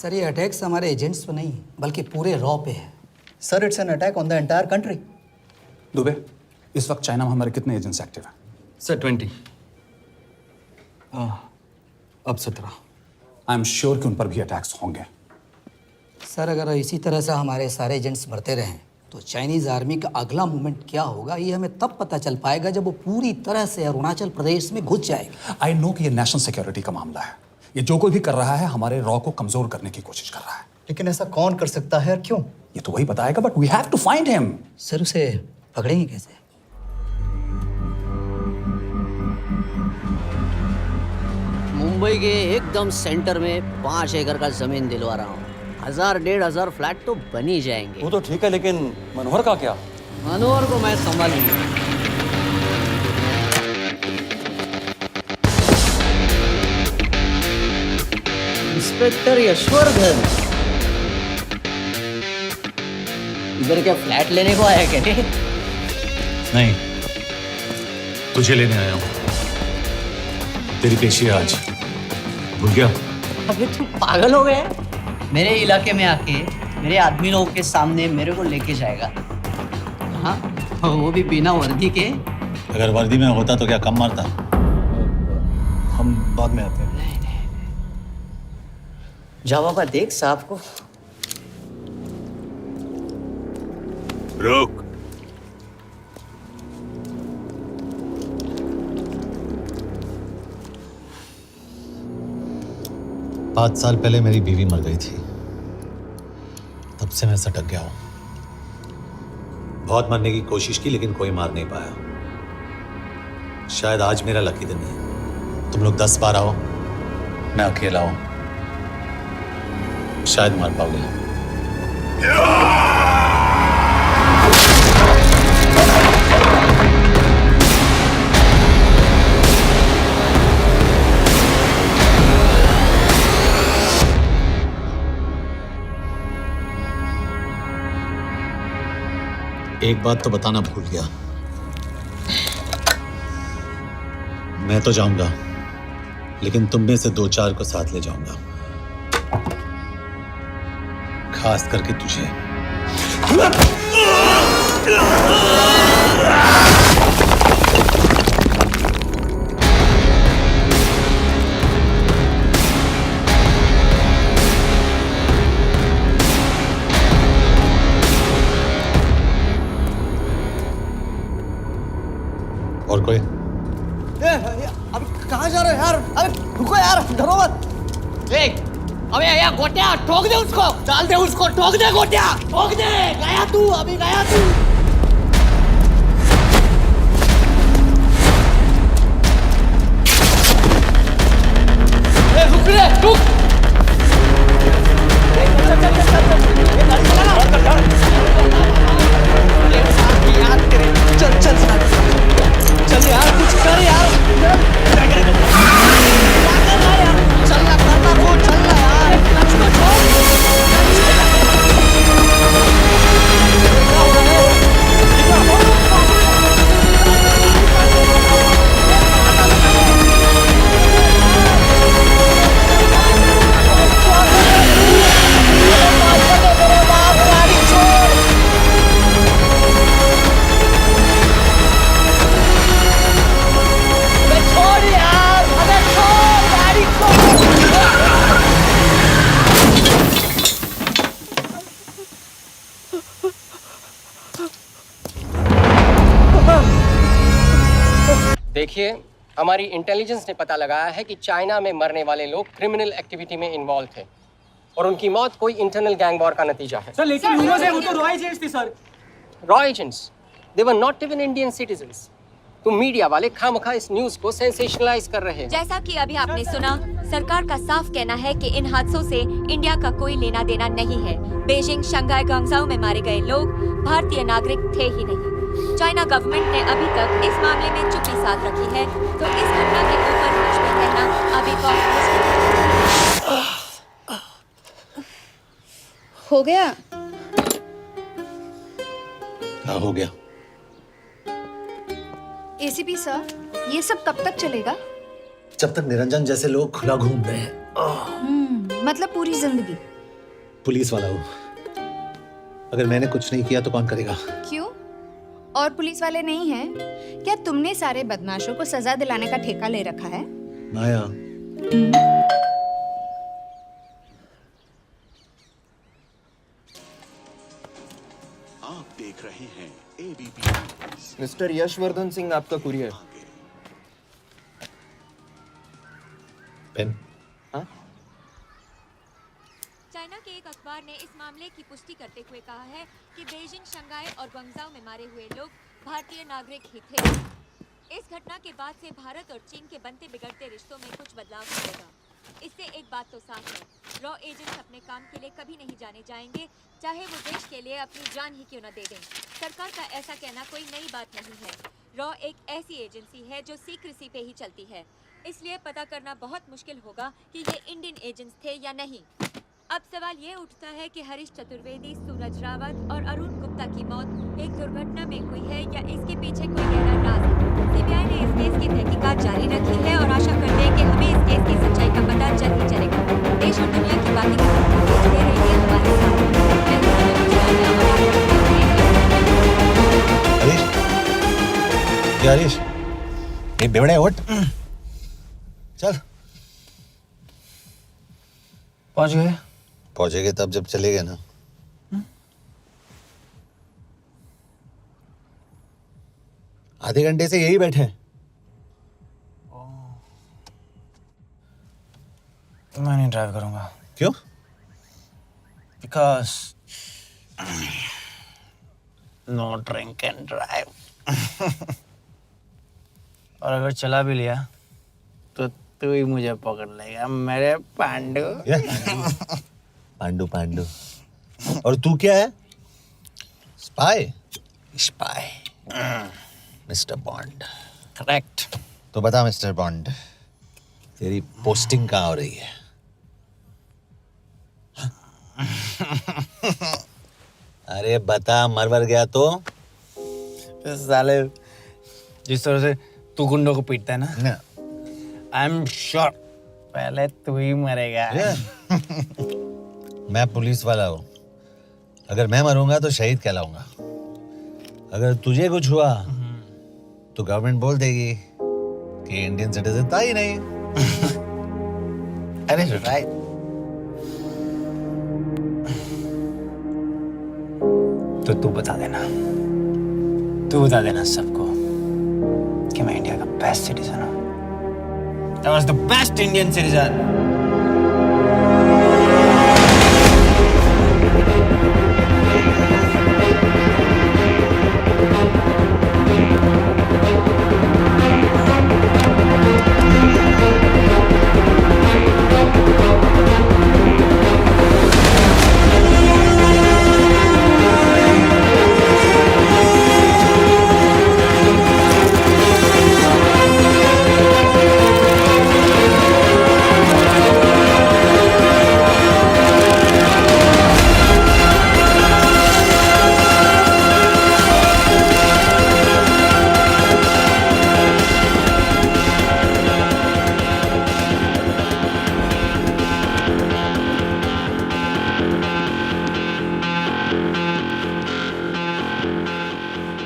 Sir ये attacks हमारे agents पे नहीं बल्कि पूरे रॉ पे है। Sir it's an attack on the entire country. Dubey, इस वक्त चाइना में हमारे कितने एजेंट्स एक्टिव हैं? सर 20। अब 17। आई एम श्योर कि उन पर भी अटैक्स होंगे। सर अगर इसी तरह से हमारे सारे एजेंट्स बढ़ते रहें तो चाइनीज़ आर्मी का अगला मूवमेंट क्या होगा ये हमें तब पता चल पाएगा जब वो पूरी तरह से अरुणाचल प्रदेश में घुस जाएगा। आई नो कि ये नेशनल सिक्योरिटी का मामला है। ये जो कोई भी कर रहा है हमारे रॉ को कमजोर करने की कोशिश कर रहा है। लेकिन ऐसा कौन कर सकता है और क्यों? ये तो वही बताएगा, but we have to find him. Sir उसे पकड़ेंगे कैसे? मुंबई के एकदम सेंटर में 5 एकड़ का जमीन दिलवा रहा हूँ। 1000-1500 फ्लैट तो बन ही जाएंगे। वो तो ठीक है, लेकिन मनोहर का क्या? मनोहर को मैं संभालूंगा। इंस्पेक्टर यशवर्धन, इधर क्या फ्लैट लेने को आया क्या? नहीं, तुझे लेने आया हूँ। तेरी पेशी है आज, भूल गया? अबे तू पागल हो गया? मेरे इलाके में आके मेरे आदमी लोगों के सामने मेरे को लेके जाएगा? हाँ, वो भी बिना वर्दी के। अगर वर्दी में होता तो क्या कम मारता? हम बाद में आते हैं। जा बाबा, देख साहब को। रुक। पाँच साल पहले मेरी बीवी मर गई थी, तब से मैं सटक गया हूं। बहुत मरने की कोशिश की लेकिन कोई मार नहीं पाया। शायद आज मेरा लकी दिन है। तुम लोग 10 बार आओ, मैं अकेला हूं, शायद मार पाओगे। एक बात तो बताना भूल गया, मैं तो जाऊंगा लेकिन तुम में से 2-4 को साथ ले जाऊंगा, खास करके तुझे। और कोई? अभी कहाँ जा रहे हो यार? अरे रुको यार, डरो मत। देख, अबे यार गोटिया, ठोक दे उसको, डाल दे उसको, ठोक दे गोटिया, ठोक दे। गया तू, अभी गया तू। रुक रे, रुक। चल चल चल चल, ये गाड़ी चला ना। यार तेरे, चल चल चल यार, कुछ कर यार। चल ना, करना वो, चल ना यार। उसको छोड़। देखिए, हमारी इंटेलिजेंस ने पता लगाया है कि चाइना में मरने वाले लोग क्रिमिनल एक्टिविटी में इन्वॉल्व थे और उनकी मौत कोई इंटरनल गैंग वॉर का नतीजा है। सर लेकिन ह्यूमर्स है, वो तो रॉ एजेंट्स थी sir. Raw agents, they were not even Indian citizens. तो मीडिया वाले खामखा इस न्यूज को सेंसेशनलाइज कर रहे हैं। जैसा कि अभी आपने सुना, सरकार का साफ कहना है कि इन हादसों से इंडिया का कोई लेना देना नहीं है। बीजिंग, शंघाई, ग्वांगझाओ में मारे गए लोग भारतीय नागरिक थे ही नहीं। चाइना गवर्नमेंट ने अभी तक इस मामले में चुप्पी साध रखी है, तो इस घटना के ऊपर कुछ भी कहना अभी हो गया। क्या हो गया? एसीपी सर, ये सब कब तक चलेगा? जब तक निरंजन जैसे लोग खुला घूम रहे हैं। मतलब पूरी जिंदगी। पुलिस वाला हूँ। अगर मैंने कुछ नहीं किया तो कौन करेगा? क्यों? और पुलिस वाले नहीं हैं? क्या तुमने सारे बदमाशों को सजा दिलाने का ठेका ले रखा है? माया, आप देख रहे हैं एबीपी। मिस्टर यशवर्धन सिंह आपका कुरियर। पेन। चाइना के एक अखबार ने इस मामले की पुष्टि करते हुए कहा है कि बीजिंग, शंघाई और ग्वांगझाओ में मारे हुए लोग भारतीय नागरिक ही थे। इस घटना के बाद से भारत और चीन के बनते बिगड़ते रिश्तों में कुछ बदलाव आएगा। इससे एक बात तो साफ है, रॉ एजेंट्स अपने काम के लिए कभी नहीं जाने जाएंगे, चाहे वो देश के लिए अपनी जान ही क्यों न दे दें। सरकार का ऐसा कहना कोई नई बात नहीं है। रॉ एक ऐसी एजेंसी है जो सीक्रेसी पे ही चलती है, इसलिए पता करना बहुत मुश्किल होगा कि ये इंडियन एजेंट्स थे या नहीं। अब सवाल ये उठता है कि हरीश चतुर्वेदी, सूरज रावत और अरुण गुप्ता की मौत एक दुर्घटना में हुई है या इसके पीछे कोई गहरा राज है। सीबीआई ने इस केस की तहकीकात जारी रखी है और आशा करते हैं कि हमें इस केस की सच्चाई का पता जल्द ही चलेगा। देश और दुनिया की बातें दे रही है हमारे साथ। हरीश, ये बेवड़े उठ। चल। पहुंच गए? पहुंचेंगे तब जब चलेगा ना। आधे घंटे से यही बैठे हैं। मैं नहीं ड्राइव करूंगा। क्यों? Because no drink and drive. और अगर चला भी लिया तो तू ही मुझे पकड़ लेगा मेरे पांडु। पांडु पांडु। और तू क्या है? Spy? Spy. Mister bond. Correct. तो बता मिस्टर बॉन्ड, तेरी पोस्टिंग कहाँ हो रही है? अरे बता, मरवर गया तो? साले जिस तरह से तू गुंडों को पीटता है ना, आई एम श्योर पहले तू ही मरेगा। मैं पुलिस वाला हूँ, अगर मैं मरूंगा तो शहीद कहलाऊंगा। अगर तुझे कुछ हुआ तो गवर्नमेंट बोल देगी कि इंडियन सिटीजन था ही नहीं। अरे राइट। तो तू बता देना सबको कि मैं इंडिया का बेस्ट सिटीजन हूँ। I was the best Indian citizen.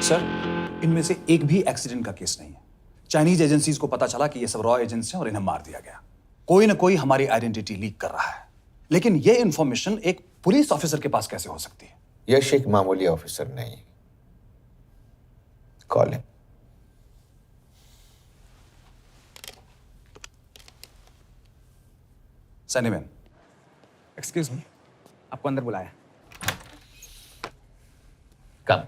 Sir, इनमें से एक भी एक्सीडेंट का केस नहीं है। चाइनीज एजेंसीज को पता चला कि ये सब रॉ एजेंट्स हैं और इन्हें मार दिया गया। कोई ना कोई हमारी आइडेंटिटी लीक कर रहा है, लेकिन ये इंफॉर्मेशन एक पुलिस ऑफिसर के पास कैसे हो सकती है? यश एक मामूली ऑफिसर नहीं। Call him. सनीमैन, एक्सक्यूज मी, आपको अंदर बुलाया। Come.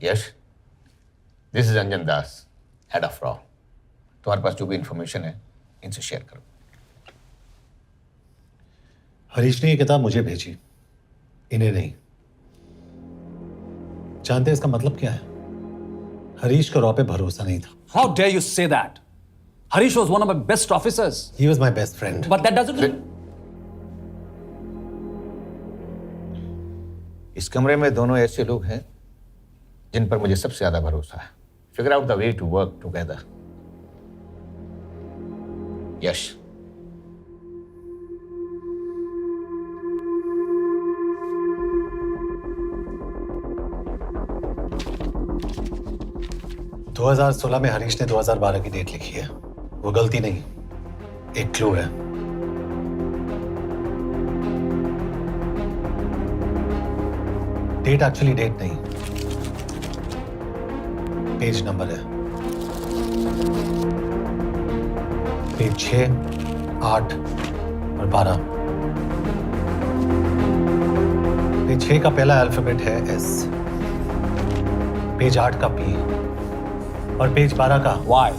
Yash, this is Anjan Das, head of रॉ। तुम्हारे पास जो भी इंफॉर्मेशन है इनसे शेयर करो। हरीश ने ये किताब मुझे भेजी, इन्हें नहीं। जानते हैं इसका मतलब क्या है? हरीश का रॉ पे भरोसा नहीं था। How dare you say that? Harish was one of my best officers. He was my best friend. But that doesn't. इस कमरे में दोनों ऐसे लोग हैं जिन पर मुझे सबसे ज्यादा भरोसा है। Figure out the way to work together. Yash, 2016 में हरीश ने 2012 की डेट लिखी है। वो गलती नहीं, एक क्लू है। डेट एक्चुअली डेट नहीं, पेज नंबर है। पेज 6, 8 और 12। पेज 6 का पहला अल्फाबेट है S, पेज 8 का P और पेज 12 का Why?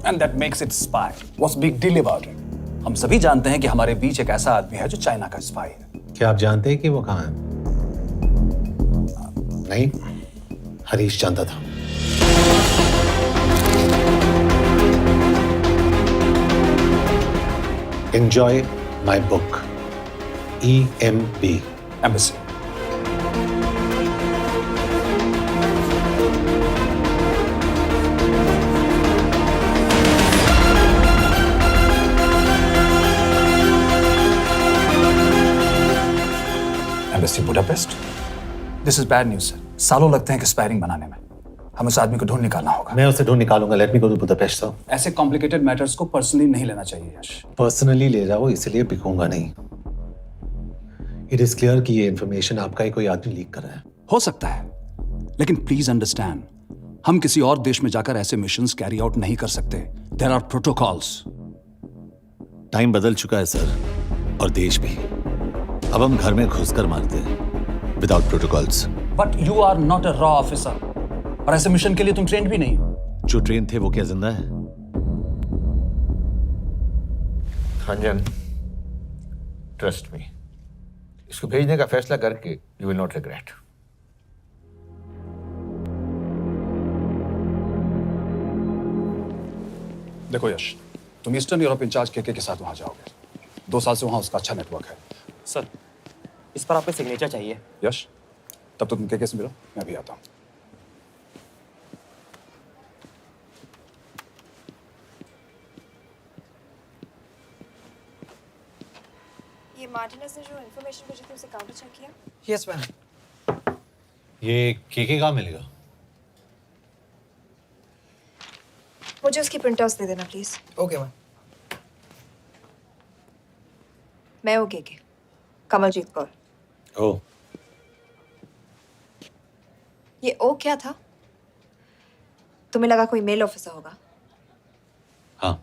And that makes it spy. What's big deal about it? हम सभी जानते हैं कि हमारे बीच एक ऐसा आदमी है जो चाइना का स्पाई है। क्या आप जानते हैं कि वो कहाँ है? नहीं, हरीश जानता था। Enjoy my book. EMB. Embassy. Embassy Budapest. This is bad news, sir. सालों लगते हैं एक्सपायरिंग बनाने में। हमें उस आदमी को ढूंढ निकालना होगा। मैं उसे ढूंढ निकालूंगा। Let me go to Budapest sir. ऐसे कॉम्प्लिकेटेड मैटर्स को पर्सनली नहीं लेना चाहिए यश। पर्सनली ले जाओ, इसलिए बिकूंगा नहीं। इट इज क्लियर कि ये इन्फॉर्मेशन आपका ही कोई आदमी लीक कर रहा है। हो सकता है, लेकिन प्लीज अंडरस्टैंड, हम किसी और देश में जाकर ऐसे मिशंस कैरी आउट नहीं कर सकते। There are protocols. टाइम बदल चुका है सर, और देश भी। अब हम घर में घुसकर मारते हैं without protocols. But you are not a रॉ ऑफिसर, और ऐसे मिशन के लिए तुम ट्रेंड भी नहीं हो। जो ट्रेन थे वो क्या जिंदा है? अंजन, ट्रस्ट मी, इसको भेजने का फैसला करके यू विल नॉट रिग्रेट। देखो यश, तुम ईस्टर्न यूरोप इंचार्ज के साथ वहां जाओगे। 2 साल से वहां उसका अच्छा नेटवर्क है। सर, इस पर आपके सिग्नेचर चाहिए। यश, तब तो तुम के से मिलो, मैं भी आता हूं। ये मार्टिनेस ने जो इन्फॉर्मेशन भेजी थी उसे काउंटर चेक किया? Yes ma'am. ये के कहाँ मिलेगा? मुझे उसकी प्रिंटआउट्स दे देना प्लीज। Okay ma'am. मैं हूँ के कमलजीत कौर। ओ, ये ओ क्या था? तुम्हें लगा कोई मेल ऑफिसर होगा? हाँ।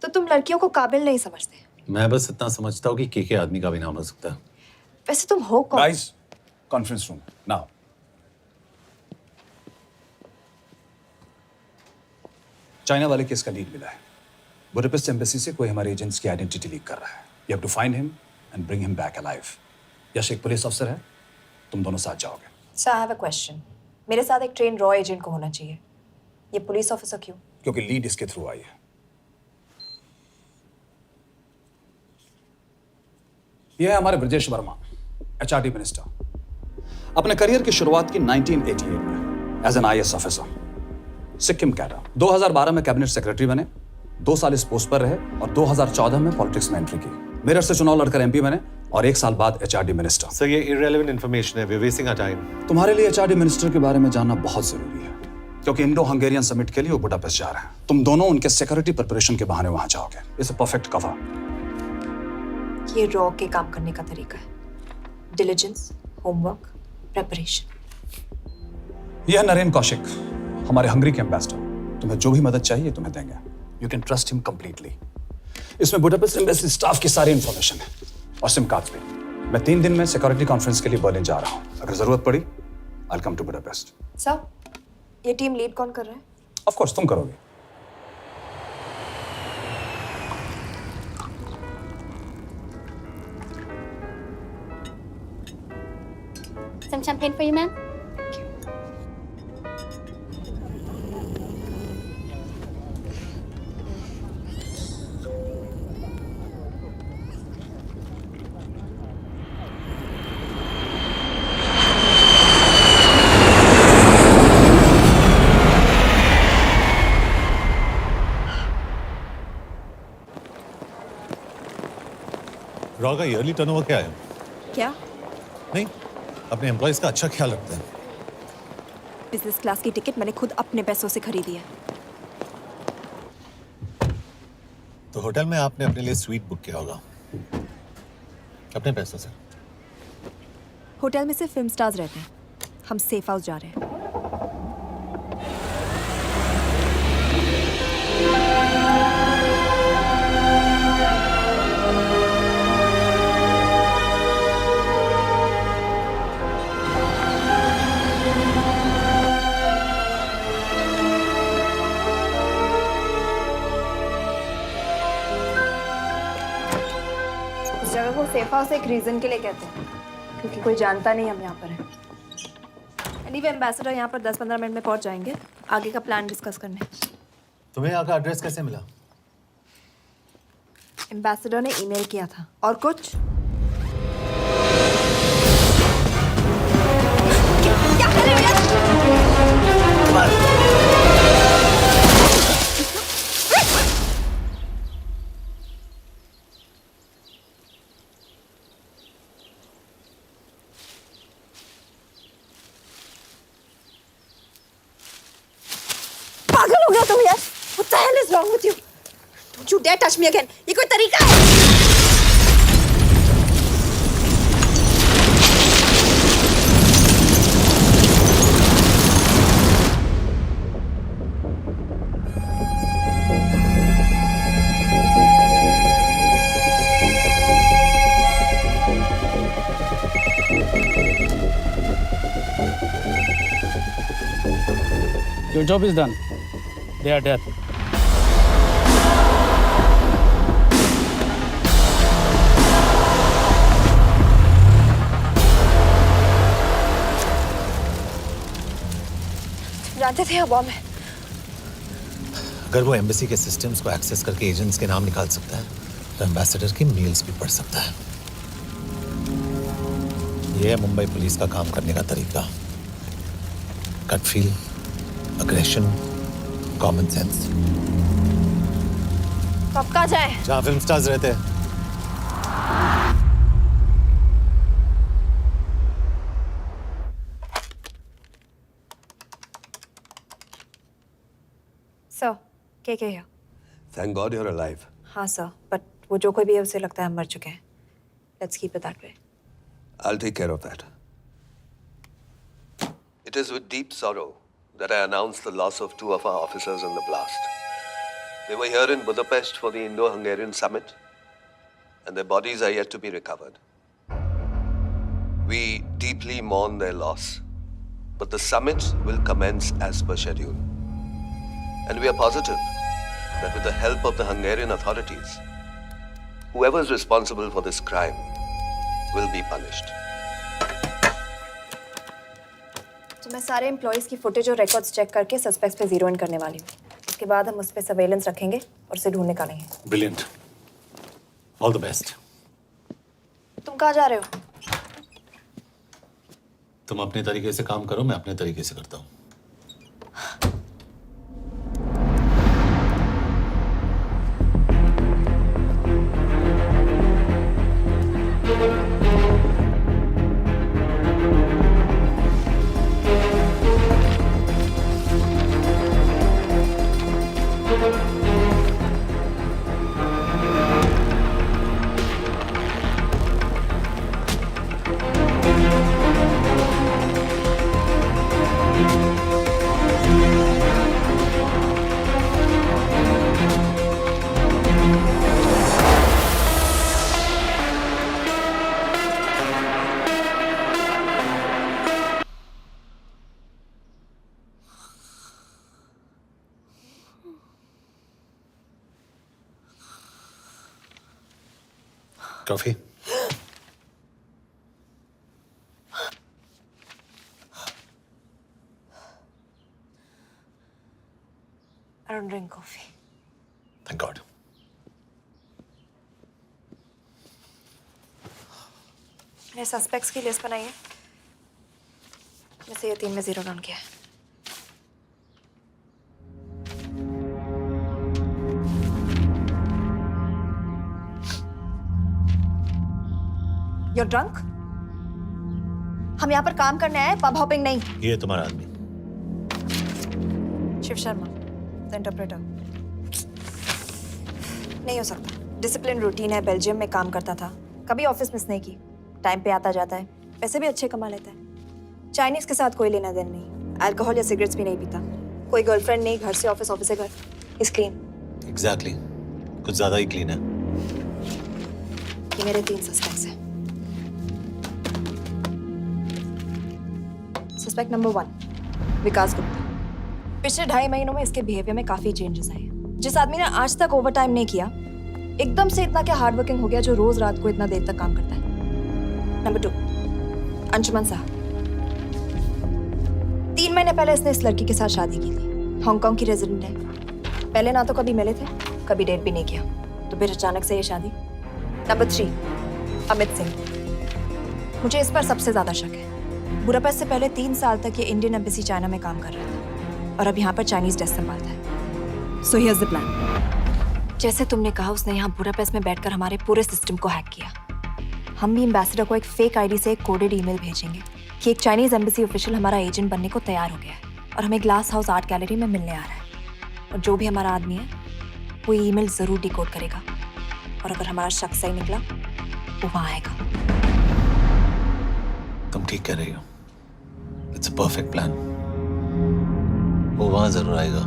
तो तुम लड़कियों को काबिल नहीं समझते? मैं बस इतना समझता हूँ कि के आदमी का भी नाम हो सकता है। वैसे तुम हो कौन? Guys, conference room now. China वाले केस का लीड मिला है। बुडापेस्ट एम्बेसी से कोई हमारे एजेंट्स की आइडेंटिटी लीक कर रहा है। You have to find him and bring him back alive. Yash एक पुलिस अफसर है, तुम दोनों साथ जाओगे। Sir, I have a question. मेरे साथ एक ट्रेन रॉ एजेंट को होना चाहिए। ये पुलिस ऑफिसर क्यों? क्योंकि लीड इसके थ्रू आई है। यह है हमारे ब्रजेश वर्मा, एचआरडी मिनिस्टर। अपने करियर की शुरुआत की 1988 में as an IAS officer, Sikkim cadre. 2012 में कैबिनेट सेक्रेटरी बने, 2 साल इस पोस्ट पर रहे और 2014 में पॉलिटिक्स में एंट्री की। मेरठ से चुनाव लड़कर एमपी बने और 1 साल बाद एचआरडी मिनिस्टर। सर, ये इररिलेवेंट इंफॉर्मेशन है। We are wasting our time. तुम्हारे लिए एचआरडी मिनिस्टर के बारे में जानना बहुत जरूरी है, क्योंकि इंडो हंगेरियन समिट के लिए वो बुडापेस्ट जा रहे हैं। तुम दोनों उनके सिक्योरिटी प्रिपरेशन के बहाने वहां जाओगे। It's a perfect cover. ये रॉ के काम करने का तरीका है। Diligence, homework, preparation. यह नरेन कौशिक, हमारे हंगरी के एम्बेसडर। तुम्हें जो भी मदद चाहिए तुम्हें देंगे। You can trust him completely. इसमें बुडापेस्ट एम्बेसी स्टाफ की सारी इंफॉर्मेशन है और सिम कार्ड्स भी। मैं 3 दिन में सिक्योरिटी कॉन्फ्रेंस के लिए बर्लिन जा रहा हूँ। अगर जरूरत पड़ी, I will come to Budapest. Sir, ये टीम लीड कौन कर रहा है? ऑफ कोर्स तुम करोगे। Some champagne for you, ma'am. Raw का ईयरली टर्नओवर क्या है? क्या? नहीं, अपने एम्प्लॉइज का अच्छा ख्याल रखते हैं। बिजनेस क्लास की टिकट मैंने खुद अपने पैसों से खरीदी है। तो होटल में आपने अपने लिए स्वीट बुक किया होगा अपने पैसों से। होटल में सिर्फ फिल्म स्टार्स रहते हैं, हम सेफ हाउस जा रहे हैं। इस जगह को सेफ हाउस एक रीजन के लिए कहते हैं, क्योंकि कोई जानता नहीं हम यहाँ पर हैं। एनीवे एम्बेसडर यहाँ पर 10-15 मिनट में पहुँच जाएंगे आगे का प्लान डिस्कस करने। तुम्हें यहाँ का एड्रेस कैसे मिला? एम्बेसडर ने ईमेल किया था। और कुछ? क्या कर रहे हो? पागल हो गया तुम यार? What the hell is wrong with you? Don't you dare touch me again. ये कोई तरीका है? Your job is done. They are dead. जानते थे यहाँ बॉम्ब है। अगर वो एम्बेसी के सिस्टम्स को एक्सेस करके एजेंट्स के नाम निकाल सकता है तो एम्बेसडर की मेल्स भी पढ़ सकता है। ये है मुंबई पुलिस का काम करने का तरीका। Gut feel, aggression, common sense. तो अब कहाँ जाए? जहाँ फिल्म स्टार्स रहते हैं। सर, के here? Thank God you're alive. हाँ सर, बट वो जो कोई भी है उसे लगता है हम मर चुके हैं। Let's keep it that way. I'll take care of that. It is with deep sorrow that I announce the loss of 2 of our officers in the blast. They were here in Budapest for the Indo-Hungarian summit, and their bodies are yet to be recovered. We deeply mourn their loss, but the summit will commence as per schedule. And we are positive that with the help of the Hungarian authorities, whoever is responsible for this crime will be punished. तो मैं सारे employees की footage और records check करके suspects पे zero in करने वाली हूँ। उसके बाद हम उस पे सर्वेलेंस रखेंगे और उसे ढूंढ निकालेंगे। Brilliant, all the best. तुम कहाँ जा रहे हो? तुम अपने तरीके से काम करो, मैं अपने तरीके से करता हूँ। Coffee? I don't drink coffee. Thank God. मैंने सस्पेक्ट्स की लिस्ट बनाई है। जैसे ये 3 में जीरो डाउन किया है। You're drunk? हम यहाँ पर काम करने आए, पब हॉपिंग नहीं। ये तुम्हारा आदमी। Shiv Sharma, the interpreter. नहीं हो सकता। डिसिप्लिन रूटीन है, बेल्जियम में काम करता था, कभी ऑफिस मिस नहीं की, टाइम पे आता जाता है, पैसे भी अच्छे कमा लेता है। चाइनीज के साथ कोई लेना देना नहीं, अल्कोहल या सिगरेट्स भी नहीं पीता, कोई गर्लफ्रेंड नहीं, घर से ऑफिस, ऑफिस से घर, इज क्लीन। एग्जैक्टली, कुछ ज्यादा ही क्लीन है। ये मेरे 3 सस्पेक्ट्स हैं। सस्पेक्ट नंबर 1, विकास गुप्ता। पिछले 2.5 महीनों में इसके बिहेवियर में काफी चेंजेस आए हैं। जिस आदमी ने आज तक ओवर टाइम नहीं किया, एकदम से इतना क्या हार्ड वर्किंग हो गया जो रोज रात को इतना देर तक काम करता है। नंबर 2, अंशुमन साहब। 3 महीने पहले इसने इस लड़की के साथ शादी की थी, हांगकांग की रेजिडेंट है। पहले ना तो कभी मिले थे, कभी डेट भी नहीं किया, तो फिर अचानक से ये शादी। नंबर 3, अमित सिंह। मुझे इस पर सबसे ज्यादा शक है। बुडापेस्ट से पहले 3 साल तक ये इंडियन एम्बेसी चाइना में काम कर रहा था और अब यहाँ पर चाइनीज डेस्क संभालता है। So here's the plan. जैसे तुमने कहा, उसने यहाँ बुडापेस्ट में बैठकर हमारे पूरे सिस्टम को हैक किया। हम भी एम्बेसडर को एक फेक आईडी से एक कोडेड ईमेल भेजेंगे कि एक चाइनीज एम्बेसी ऑफिशियल हमारा एजेंट बनने को तैयार हो गया है और हमें ग्लास हाउस आर्ट गैलरी में मिलने आ रहा है। और जो भी हमारा आदमी है वो ईमेल जरूर डिकोड करेगा और अगर हमारा शक सही निकला वो वहां आएगा। तुम ठीक कह रही हो, इट्स अ परफेक्ट प्लान। वो वहां जरूर आएगा।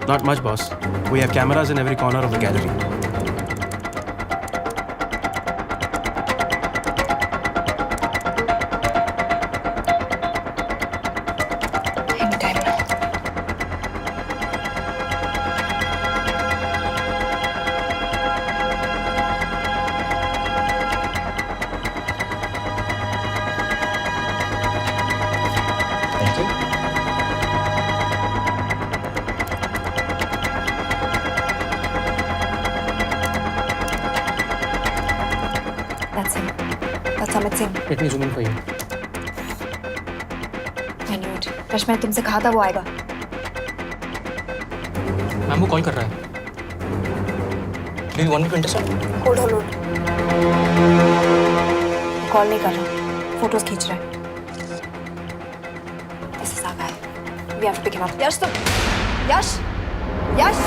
Not much, boss. We have cameras in every corner of the gallery. Anytime now. Thank you. That's him. That's Amit Singh. Let me zoom in for you. I knew it. Rush, मैंने तुमसे कहा था वो आएगा। Ma'am वो call कर रहा है। Do you want me to intercept? Hold hold hold. Call नहीं कर रहा, फोटोज खींच रहा है। This is our guy. We have to pick him up. यश तुम, यश, यश।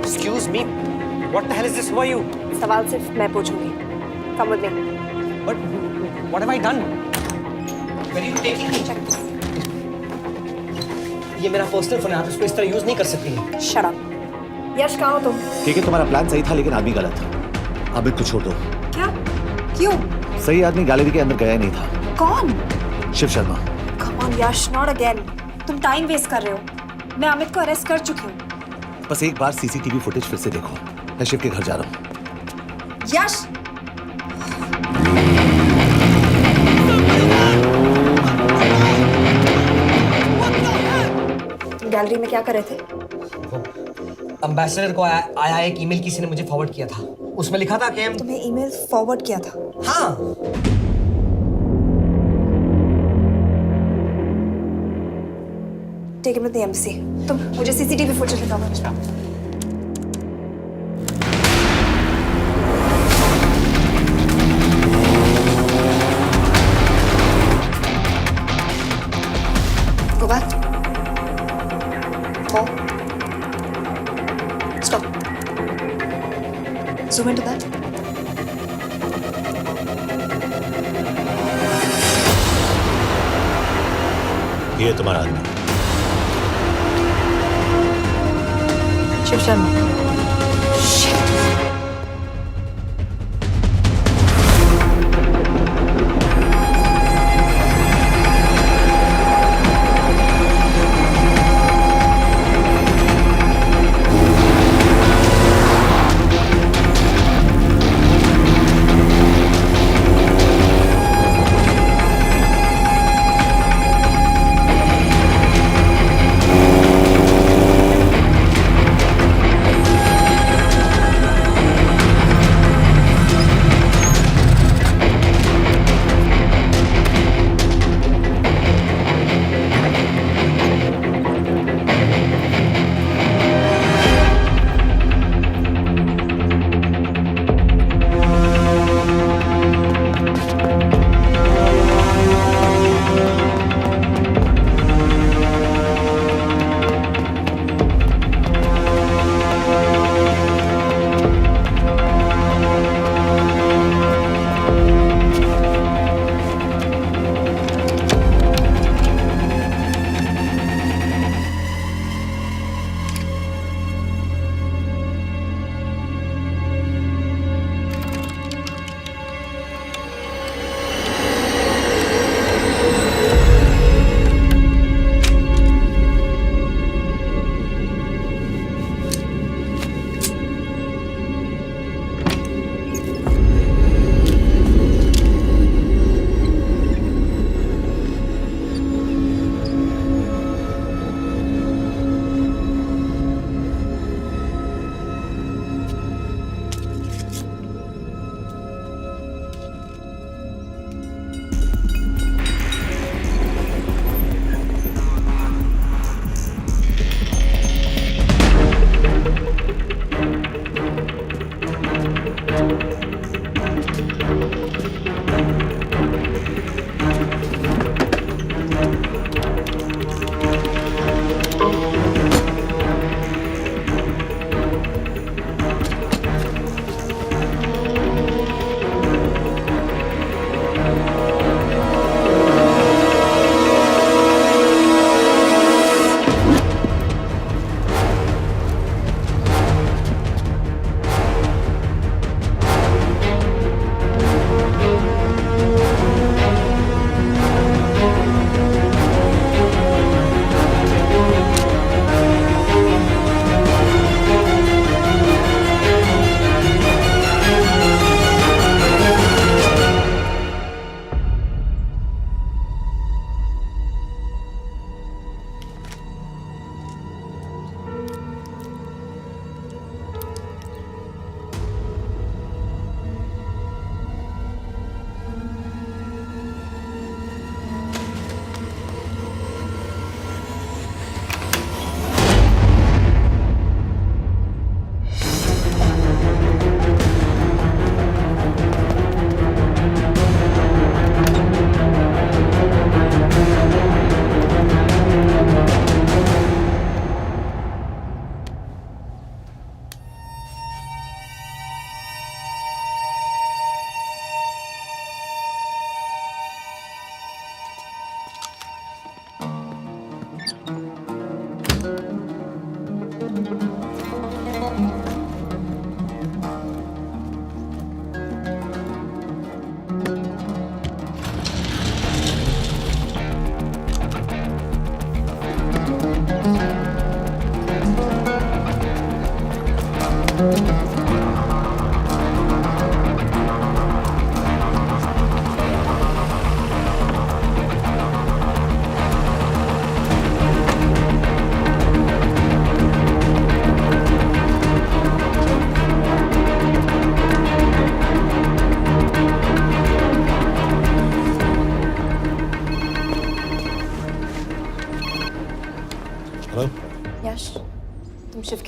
Excuse me. What the hell is this? Who are you? सवाल सिर्फ मैं पूछूंगी। Come with me. But what have I done? Where are you taking me? Check this. ये मेरा personal phone है, आप इसको इस तरह यूज नहीं कर सकती। Shut up. यश कहाँ हो तुम? ठीक है, तुम्हारा प्लान सही था लेकिन आदमी गलत था। अमित को छोड़ दो। क्या? क्यों? सही आदमी गैलरी के अंदर गया नहीं था। कौन? Shiv Sharma. Come on Yash, not again. तुम टाइम वेस्ट कर रहे हो। मैं अमित को अरेस्ट कर चुकी हूँ। बस एक बार सीसीटीवी फुटेज फिर से देखो। मैं शिव के घर जा रहा हूँ। यश! गैलरी में क्या कर रहे थे? अम्बेसडर को आया एक ईमेल किसी ने मुझे फॉरवर्ड किया था। उसमें लिखा था कि हम तुम्हें ईमेल फॉरवर्ड किया था? हाँ। Take him to the embassy. तुम मुझे सीसीटीवी फुटेज दिखाओ। Go back. More. Stop. Zoom into that. ये तुम्हारा आदमी शिव शर्मा।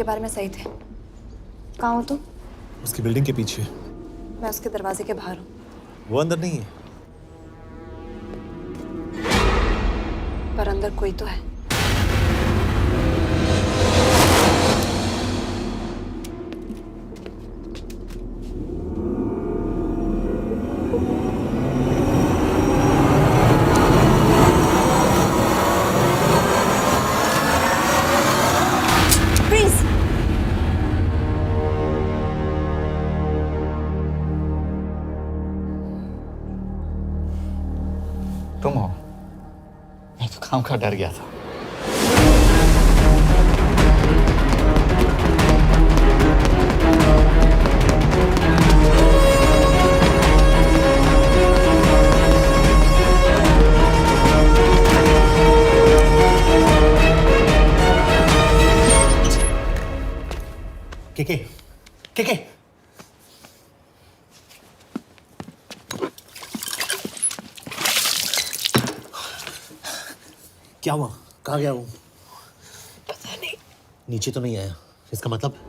उसके बारे में सही थे। कहाँ हो तुम? उसकी बिल्डिंग के पीछे। मैं उसके दरवाजे के बाहर हूँ। वो अंदर नहीं है। पर अंदर कोई तो है। तुम हो? मैं तो काम का डर गया था। के क्या हुआ? कहाँ गया वो? पता नहीं। नीचे तो नहीं आया, इसका मतलब?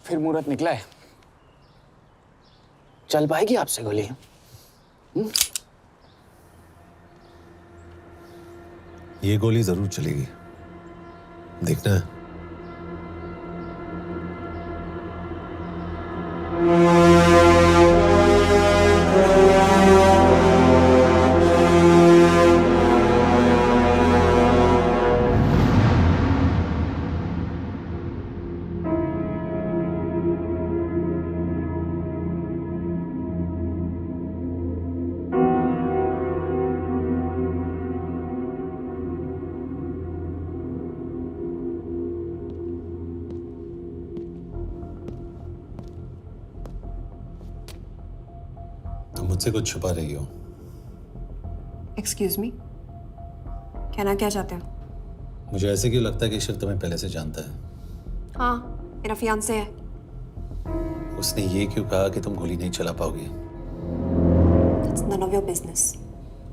फिर मुहूर्त निकला है। चल पाएगी आपसे गोली? ये गोली जरूर चलेगी। देखना है। तुम मुझसे कुछ छुपा रही हो। एक्सक्यूज मी, कहना क्या चाहते हो? मुझे ऐसे क्यों लगता है कि शिव तुम्हें पहले से जानता है? हाँ, मेरा फियांसे है। उसने ये क्यों कहा कि तुम गोली नहीं चला पाओगी? It's none of your business.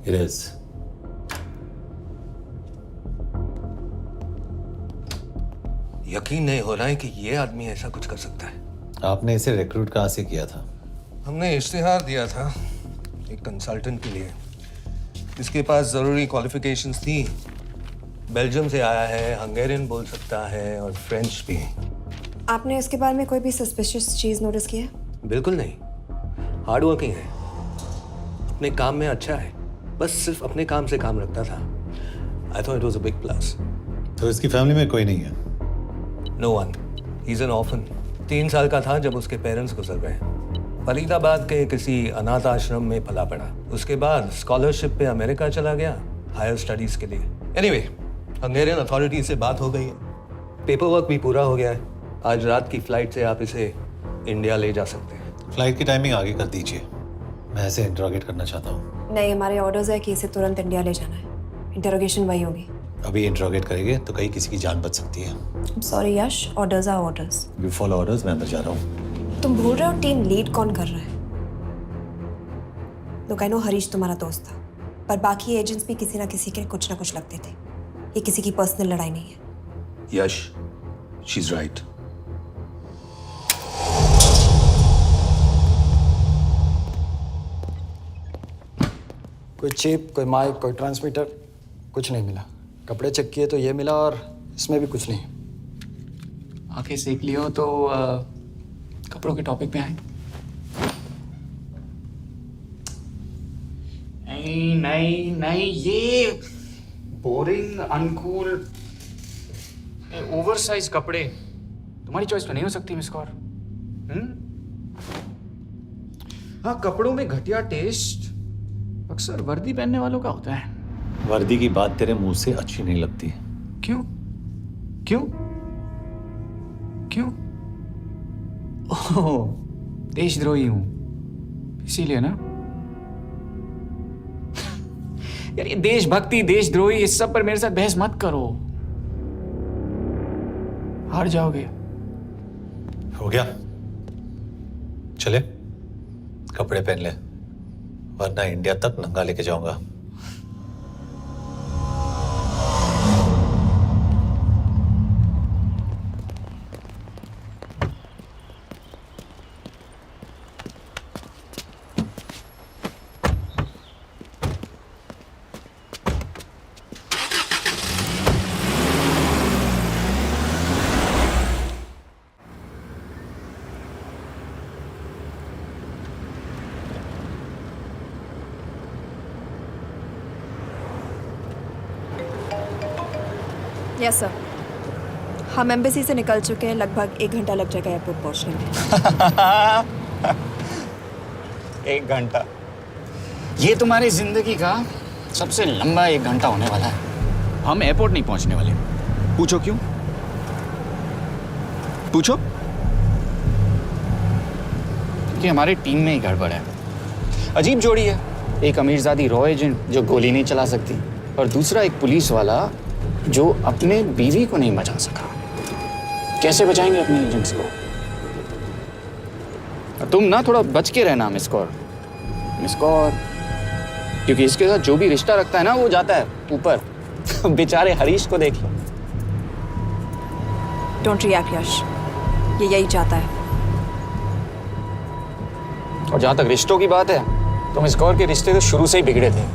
It is. यकीन नहीं हो रहा है कि ये आदमी ऐसा कुछ कर सकता है। आपने इसे रिक्रूट कहाँ से किया था? हमने इश्तिहार दिया था एक कंसल्टेंट के लिए, जिसके पास ज़रूरी क्वालिफिकेशंस थी। बेल्जियम से आया है, हंगेरियन बोल सकता है और फ्रेंच भी। आपने इसके बारे में कोई भी सस्पिशियस चीज नोटिस की है? बिल्कुल नहीं, हार्ड वर्किंग है, अपने काम में अच्छा है, बस सिर्फ अपने काम से काम रखता था। I thought it was a big plus. तो इसकी फैमिली में कोई नहीं है? No one, he is an orphan. 3 साल का था जब उसके पेरेंट्स गुजर गए। फरीदाबाद के किसी अनाथ आश्रम में पला पड़ा। उसके बाद स्कॉलरशिप पे अमेरिका चला गया हायर स्टडीज के लिए। एनीवे, हंगेरियन अथॉरिटी से बात हो गई है, पेपर वर्क भी पूरा हो गया है। आज रात की फ्लाइट से आप इसे इंडिया ले जा सकते हैं। फ्लाइट की टाइमिंग आगे कर दीजिए, मैं इसे इंटरोगेट करना चाहता हूँ। नहीं, हमारे ऑर्डर्स है कि इसे तुरंत इंडिया ले जाना है। इंटरोगेशन वही होगी। अभी इंटरोगेट करेंगे तो कहीं किसी की जान बच सकती है। Sorry Yash, orders are orders. You follow orders, मैं अंदर जा रहा हूँ। तुम भूल रहे हो टीम लीड कौन कर रहा है? लोग आई नो हरीश तुम्हारा दोस्त था, पर बाकी एजेंट्स भी किसी ना किसी के कुछ ना कुछ लगते थे। ये किसी की पर्सनल लड़ाई नहीं है। यश, शी इज राइट। कोई चिप, कोई माइक, कोई ट्रांसमीटर, कुछ नहीं मिला। कपड़े चेक किए तो ये मिला और इसमें भी कुछ नहीं। आंखें सेक लियो तो कपड़ों के टॉपिक पे आए। नहीं नहीं नहीं, ये बोरिंग, अनकूल, ओवरसाइज कपड़े तुम्हारी चॉइस तो नहीं हो सकती मिस कौर। हाँ, कपड़ों में घटिया टेस्ट अक्सर वर्दी पहनने वालों का होता है। वर्दी की बात तेरे मुंह से अच्छी नहीं लगती। क्यों क्यों क्यों? ओह, देशद्रोही हूं इसीलिए ना। यार ये देशभक्ति, देशद्रोही, इस सब पर मेरे साथ बहस मत करो, हार जाओगे। हो गया, चले कपड़े पहन ले, वरना इंडिया तक नंगा लेके जाऊंगा। यस सर, हम एम्बेसी से निकल चुके हैं। लगभग 1 घंटा लग जाएगा एयरपोर्ट पहुंचने में। 1 घंटा? ये तुम्हारी जिंदगी का सबसे लंबा 1 घंटा होने वाला है। हम एयरपोर्ट नहीं पहुंचने वाले। पूछो क्यों? पूछो। क्योंकि हमारी टीम में ही गड़बड़ है। अजीब जोड़ी है, एक अमीरजादी रॉ एजेंट जो गोली नहीं चला सकती, और दूसरा एक पुलिस वाला जो अपने बीवी को नहीं बचा सका। कैसे बचाएंगे अपने एजेंट्स को? तुम ना थोड़ा बच के रहना मिस कौर, मिस कौर, क्योंकि इसके साथ जो भी रिश्ता रखता है ना वो जाता है ऊपर। बेचारे हरीश को देख लो। डोंट रिएक्ट यश, ये यही चाहता है। और जहां तक रिश्तों की बात है तो मिस कौर के रिश्ते तो शुरू से ही बिगड़े थे।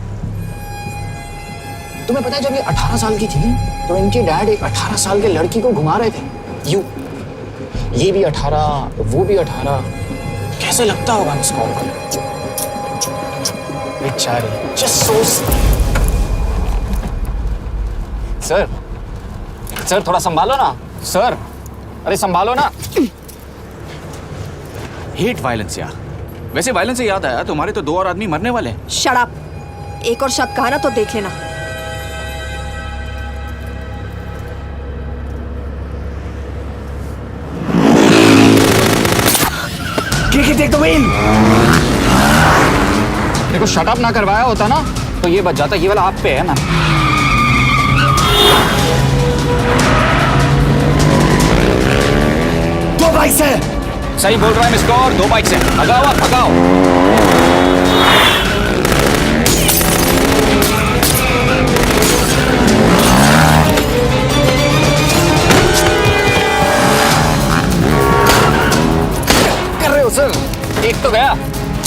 तुम्हें पता है जब ये 18 साल की थी तो इनके डैड एक 18 साल के लड़की को घुमा रहे थे यूं। ये भी 18, वो भी 18। कैसे लगता होगा मिस कॉल को? बेचारी, जस्ट सो। सर थोड़ा संभालो ना सर। अरे संभालो ना। हेट वायलेंस यार। वैसे वायलेंस से याद आया, तुम्हारे तो 2 और आदमी मरने वाले हैं। Shut up. एक और शब्द कहा ना तो देख लेना। Take the wheel. देखो शट अप ना करवाया होता ना तो ये बच जाता। ये वाला आप पे है ना। दो बाइक से। सही बोल रहा है मिस कौर, 2 बाइक से। भगाओ आप, भगाओ। कर रहे हो सर? एक तो गया,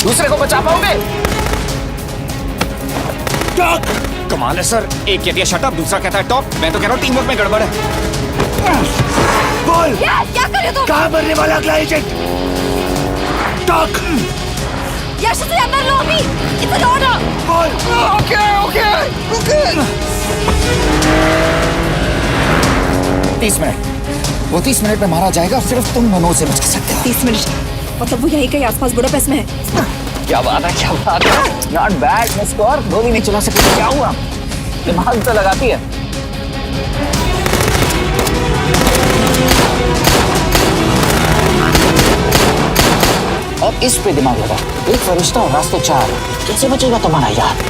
दूसरे को बचा पाओगे? टॉक। कमाल है सर। एक कहती है शट अप, दूसरा कहता है टॉक। मैं तो कह रहा हूँ टीम वर्क में गड़बड़ है। बोल। क्या कर रहे हो तुम? कहाँ मरने वाला अगला एजेंट? टॉक। यश से अंदर लो अभी। It's an order. बोल। ओके। 30 मिनट। वो 30 मिनट में मारा जाएगा, सिर्फ तुम दोनों से बचा सकते हो। 30 मिनट मतलब वो यहीं कहीं आसपास बुडापेस्ट में है। क्या बात है। Not bad miss Kaur. गोली नहीं चला सकती। क्या हुआ? दिमाग तो लगाती है। और इस पे दिमाग लगा। एक फरिश्ता और रास्ते 4। कैसे बचेगा तुम्हारा यार?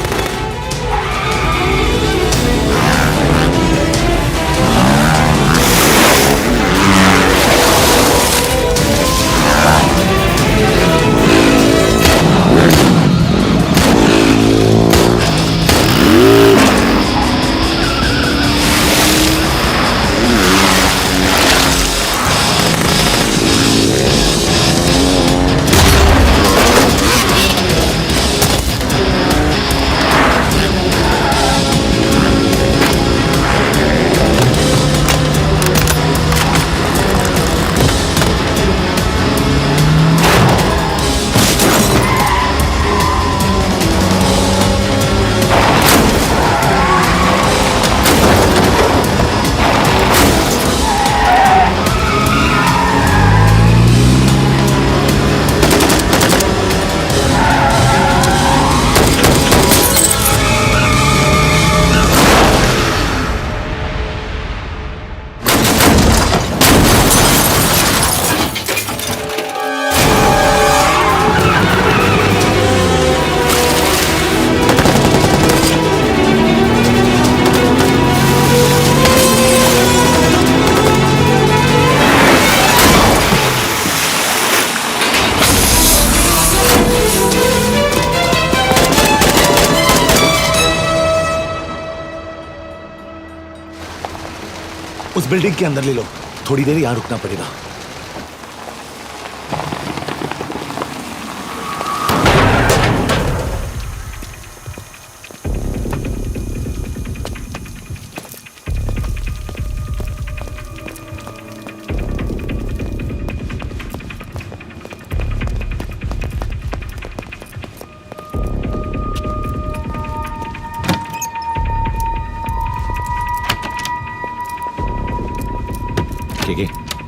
उस बिल्डिंग के अंदर ले लो। थोड़ी देर यहाँ रुकना पड़ेगा।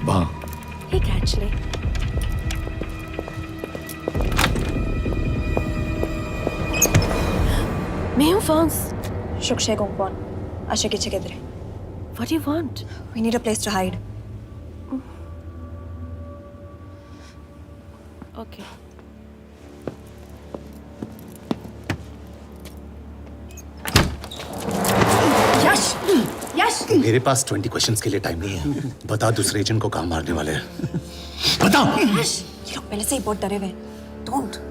वहाँ। Hey, actually. मैं हूँ Fons. Shukshay Gongpon. Asha kiche kidre. What do you want? We need a place to hide. Okay. यश! यश! मेरे पास 20 क्वेश्चंस के लिए टाइम नहीं है। बता दूसरे एजेंट को कहाँ मारने वाले हैं। बता। यश! ये लोग पहले से ही बहुत डरे हुए हैं। Don't.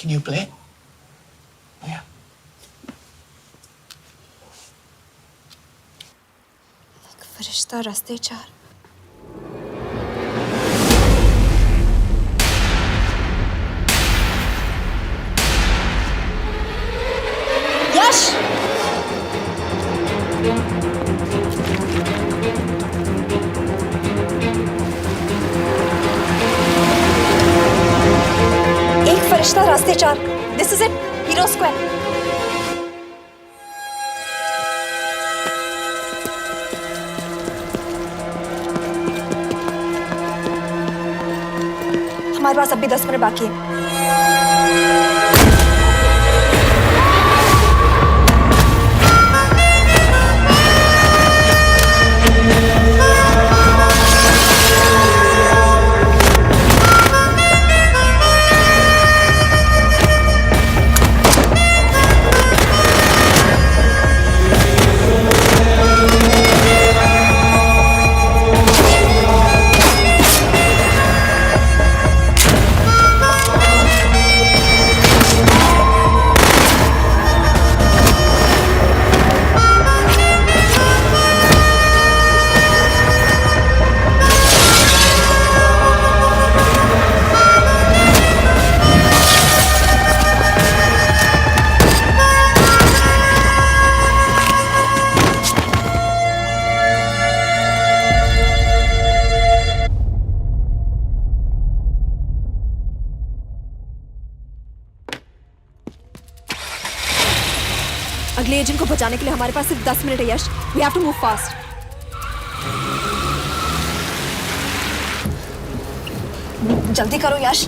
Can you play? Yeah. फरिश्ता रास्ते चार। यश! एक फरिश्ता रास्ते चार। This is it, hero square. हमारे पास अभी 10 मिनट बाकी है। अगले एजेंट को बचाने के लिए हमारे पास सिर्फ 10 मिनट है Yash. We have to move fast. जल्दी करो यश,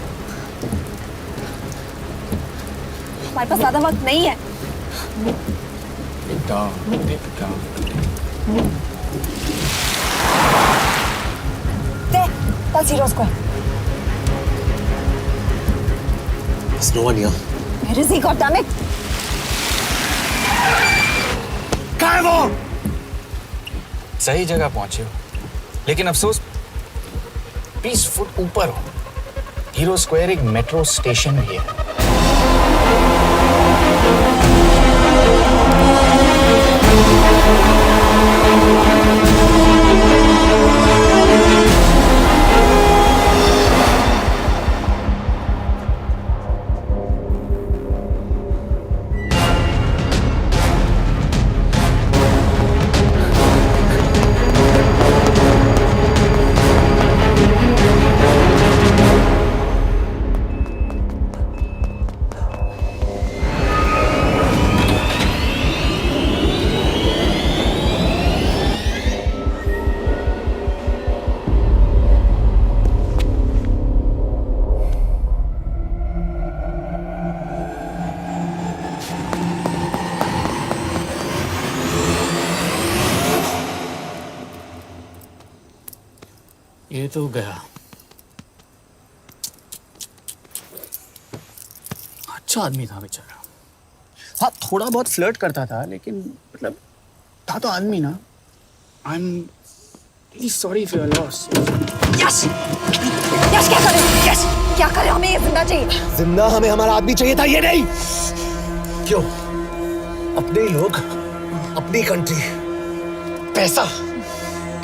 हमारे पास ज्यादा वक्त नहीं है। That's Zero Square. There's no one here. Where is he? God damn it! कहाँ है वो? सही जगह पहुंचे हो, लेकिन अफसोस 20 फुट ऊपर हो। हीरो स्क्वायर एक मेट्रो स्टेशन भी है। ये तो गया। अच्छा आदमी था बेचारा। हाँ, थोड़ा बहुत फ्लर्ट करता था, लेकिन मतलब था तो आदमी ना। I am really sorry for your loss. Yash! Yash क्या करे? यश क्या करे? हमें ये जिंदा चाहिए। जिंदा हमें हमारा आदमी चाहिए था, ये नहीं। क्यों? अपने ही लोग, अपनी कंट्री, पैसा,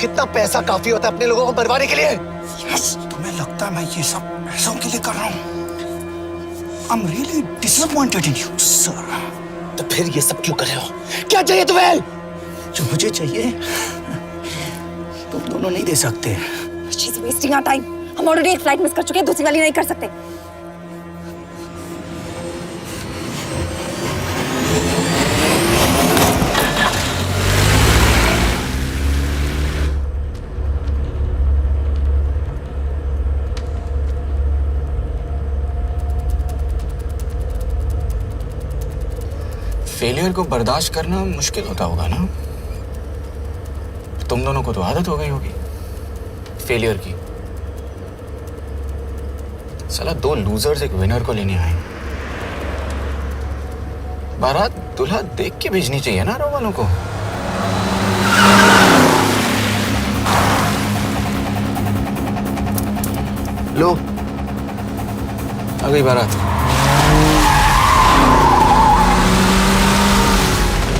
कितना पैसा काफी होता है अपने लोगों को मरवाने के लिए? यस, तुम्हें लगता है मैं ये सब पैसों के लिए कर रहा हूँ? I'm really disappointed in you, sir. तो फिर ये सब क्यों कर रहे हो? क्या चाहिए तुम्हें? जो मुझे चाहिए तुम दोनों नहीं दे सकते। She's wasting our time. हम ऑलरेडी एक फ्लाइट मिस कर चुके हैं, दूसरी वाली नहीं कर सकते। फेलियर को बर्दाश्त करना मुश्किल होता होगा ना? तुम दोनों को तो आदत हो गई होगी फेलियर की। साला 2 लूजर्स एक विनर को लेने आए। बारात दूल्हा देख के भेजनी चाहिए ना रो वालों को। लो, आ गई बारात।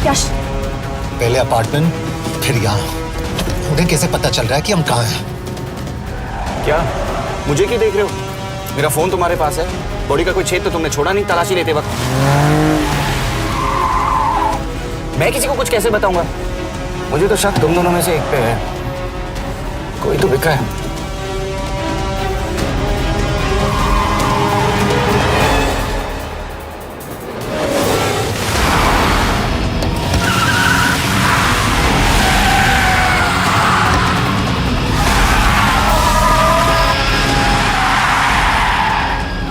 यश, पहले अपार्टमेंट, फिर यहाँ। उन्हें कैसे पता चल रहा है कि हम कहाँ हैं? क्या मुझे क्यों देख रहे हो? मेरा फोन तुम्हारे पास है। बॉडी का कोई छेद तो तुमने छोड़ा नहीं तलाशी लेते वक्त। मैं किसी को कुछ कैसे बताऊंगा? मुझे तो शक तुम दोनों में से एक पे है। कोई तो बिका है।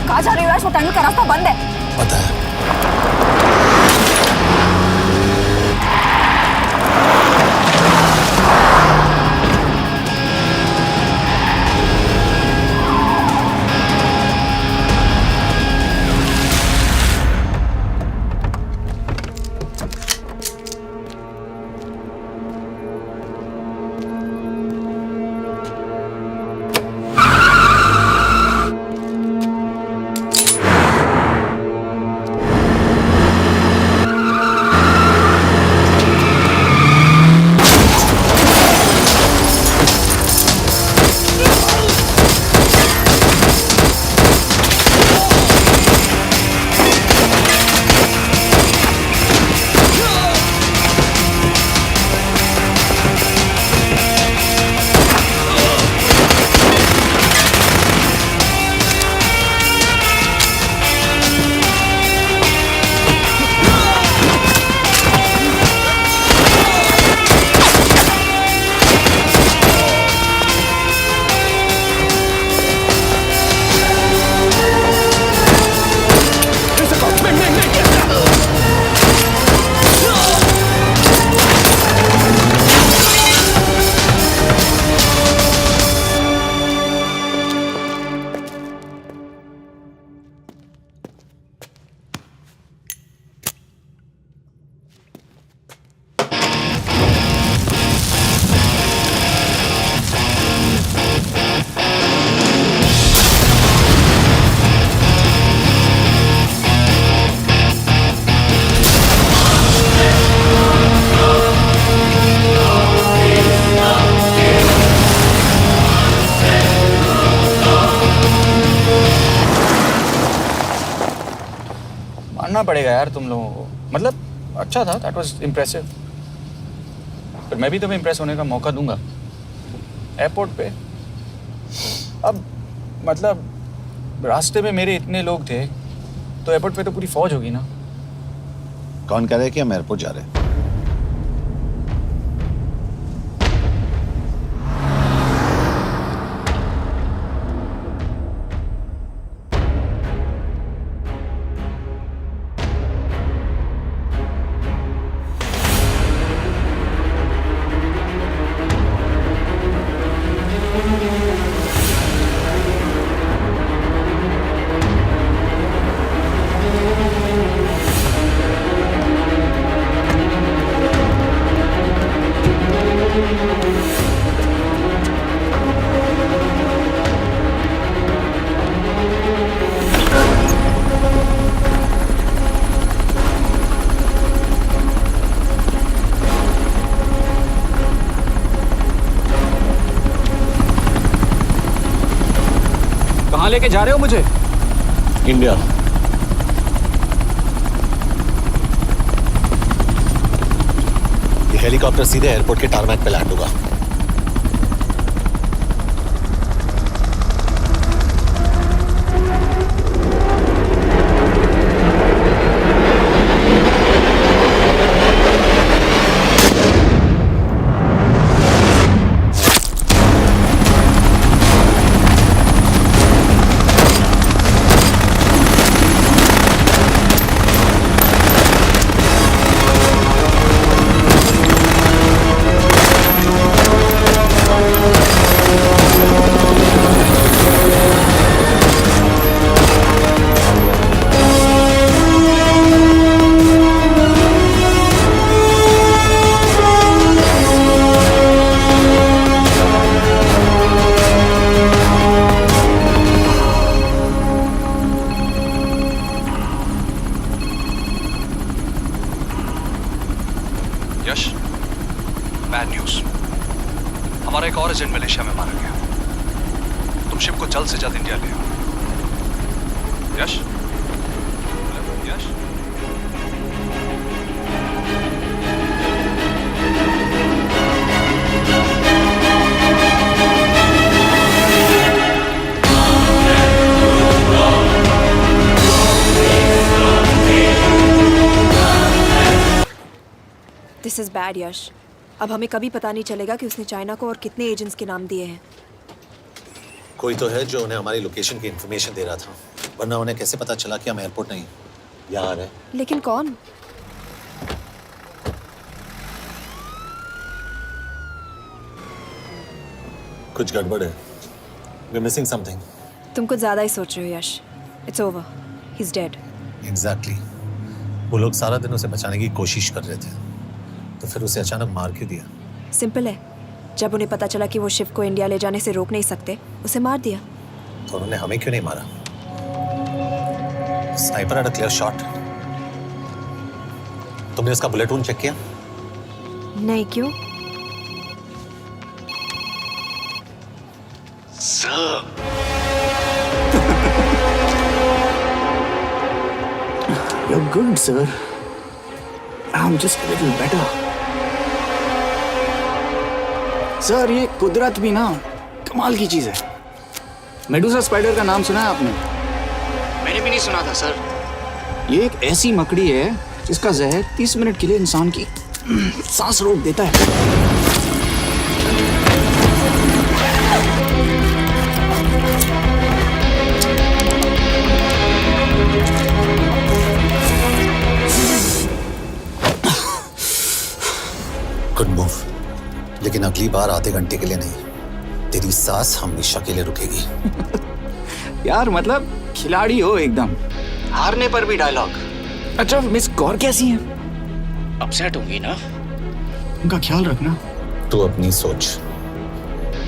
कहाँ जा रही हो यश? वो टनल का रास्ता बंद है। पता है। मानना पड़ेगा यार तुम लोगों को। मतलब अच्छा था, दैट वाज इम्प्रेसिव। पर मैं भी तुम्हें इम्प्रेस होने का मौका दूंगा एयरपोर्ट पे। अब मतलब रास्ते में मेरे इतने लोग थे तो एयरपोर्ट पे तो पूरी फौज होगी ना। कौन कह रहा है कि हम एयरपोर्ट जा रहे हैं? कहाँ लेके जा रहे हो मुझे? इंडिया। ये हेलीकॉप्टर सीधे एयरपोर्ट के टारमैक पे लैंड होगा। यश, बैड न्यूज। हमारा एक और एजेंट मलेशिया में मारा गया। तुम शिप को जल्द से जल्द इंडिया ले आओ। यश, यश। दिस इज बैड यश। अब हमें कभी पता नहीं चलेगा कि उसने चाइना को और कितने एजेंट्स के नाम दिए हैं। कोई तो है जो उन्हें हमारी लोकेशन की इंफॉर्मेशन दे रहा था, वरना उन्हें कैसे पता चला कि हम एयरपोर्ट नहीं यहाँ है। लेकिन कौन? कुछ गड़बड़ है। We're missing something. तुम कुछ ज्यादा ही सोच रहे हो Yash. It's over, he is dead. Exactly. वो लोग सारा दिन उसे बचाने की कोशिश कर रहे थे, तो फिर उसे अचानक मार क्यों दिया? सिंपल है, जब उन्हें पता चला कि वो शिप को इंडिया ले जाने से रोक नहीं सकते, उसे मार दिया। तो उन्होंने हमें क्यों नहीं मारा? Sniper had a clear shot. तुमने उसका बुलेट वुंड चेक किया? नहीं, क्यों? You're good, sir. I'm just a little better. Sir, ये कुदरत भी ना कमाल की चीज है। मेडुसा स्पाइडर का नाम सुना है आपने? मैंने भी नहीं सुना था सर। ये एक ऐसी मकड़ी है जिसका जहर 30 मिनट के लिए इंसान की सांस रोक देता है। गुड मूव, लेकिन अगली बार आधे घंटे के लिए नहीं, तेरी सांस हमेशा के लिए रुकेगी। यार मतलब खिलाड़ी हो एकदम, हारने पर भी डायलॉग। अच्छा, मिस कौर कैसी हैं? अपसेट होंगी ना? उनका ख्याल रखना। तू अपनी सोच,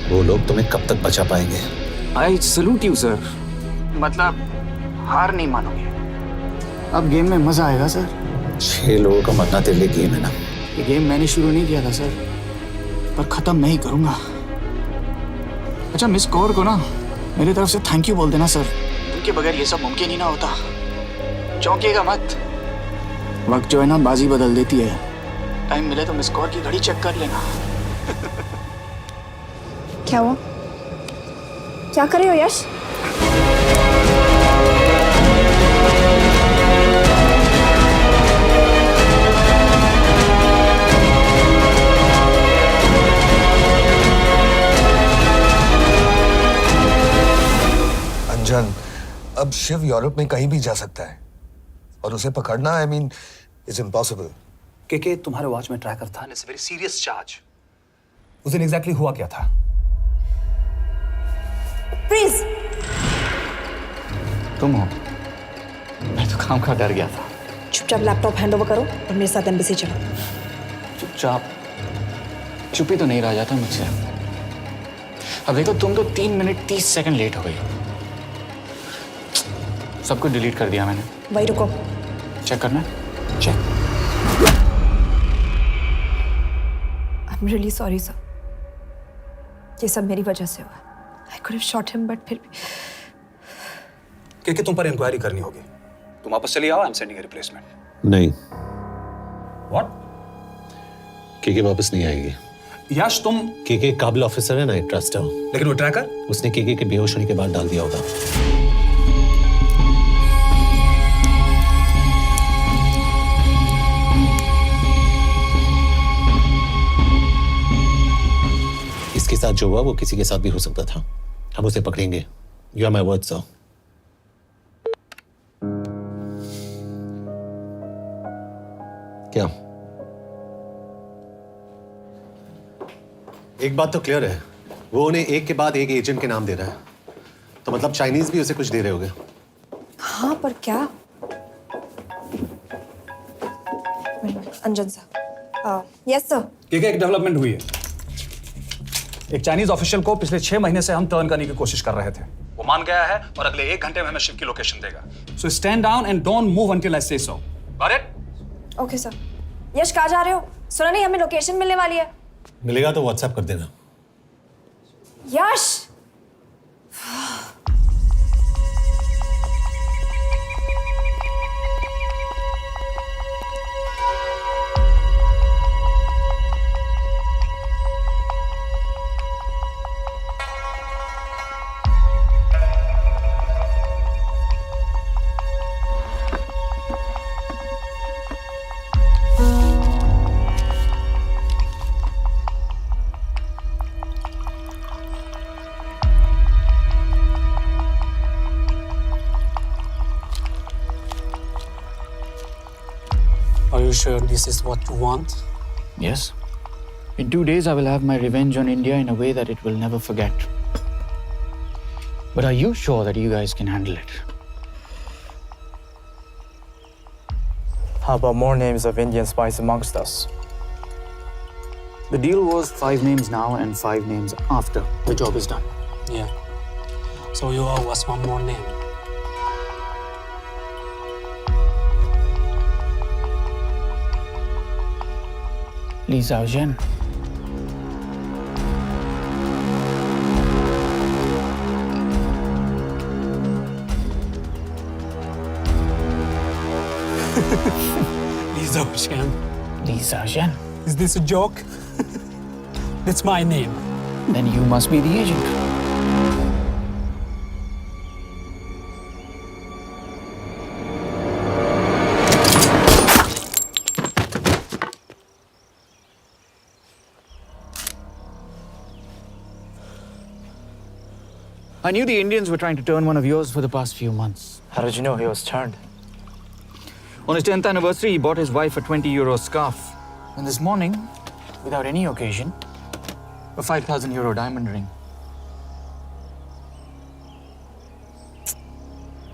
वो लोग तुम्हें कब तक बचा पाएंगे? I salute you sir. मतलब हार नहीं मानोगे। अब गेम में मजा आएगा सर। 6 लोगों का मरना तेरे लिए गेम है ना? ये गेम मैंने शुरू नहीं किया था सर, पर खत्म मैं ही करूंगा। अच्छा, मिस कौर को ना मेरी तरफ से थैंक यू बोल देना सर। उनके बगैर ये सब मुमकिन ही ना होता। चौंकिएगा मत, वक्त जो है ना बाजी बदल देती है। टाइम मिले तो मिस कौर की घड़ी चेक कर लेना। क्या हुआ? क्या कर रहे हो यश? अंजन, अब शिव यूरोप में कहीं भी जा सकता है और उसे पकड़ना, आई मीन, इट्स इम्पॉसिबल। के तुम्हारे वॉच में ट्रैकर था, इट्स वेरी सीरियस चार्ज। उस दिन एग्जैक्टली हुआ क्या था? प्लीज। तुम हो? मैं तो काम का डर गया था। चुपचाप लैपटॉप हैंड ओवर करो और मेरे साथ एम्बेसी चलो। चुपचाप? चुप ही तो नहीं रहा जाता मुझसे। अब देखो, तुम तो 3 मिनट 30 सेकंड लेट हो गई। सब कुछ डिलीट कर दिया मैंने। वही रुको, चेक करना? Check. I am really sorry sir, ये सब मेरी वजह से हुआ। I could have shot him, but फिर भी। के तुम पर इंक्वायरी करनी होगी। तुम वापस चली आओ, I am sending a replacement. नहीं। व्हाट? के वापस नहीं आएगी। यश, तुम के काबिल ऑफिसर है ना, आई ट्रस्ट है। लेकिन वो ट्रैकर उसने के बेहोश होने के बाद डाल दिया होगा। इसके साथ जो हुआ वो किसी के साथ भी हो सकता था। हम उसे पकड़ेंगे। You are my word sir. क्या? एक बात तो क्लियर है, वो उन्हें एक के बाद एक एजेंट के नाम दे रहा है, तो मतलब चाइनीज भी उसे कुछ दे रहे होंगे। हाँ, पर क्या? अंजन सर। Yes sir. एक डेवलपमेंट हुई है। एक चाइनीज ऑफिशियल को पिछले 6 महीने से हम टर्न करने की कोशिश कर रहे थे। वो मान गया है और अगले 1 घंटे में हमें शिप की लोकेशन देगा। So stand down and don't move until I say so. Got it? Okay sir. Yash, कहाँ जा रहे हो? सुना नहीं, हमें लोकेशन मिलने वाली है। मिलेगा तो व्हाट्सएप कर देना। यश, Are you sure this is what you want? Yes. In 2 days, I will have my revenge on India in a way that it will never forget. But are you sure that you guys can handle it? How about more names of Indian spies amongst us? The deal was 5 names now and 5 names after the job is done. Yeah. So you owe us one more name. Li Xiaozhen. Li Xiaozhen. Li Xiaozhen. Is this a joke? That's my name. Then you must be the agent. I knew the Indians were trying to turn one of yours for the past few months. How did you know he was turned? On his 10th anniversary, he bought his wife a 20-euro scarf. And this morning, without any occasion, a 5,000-euro diamond ring.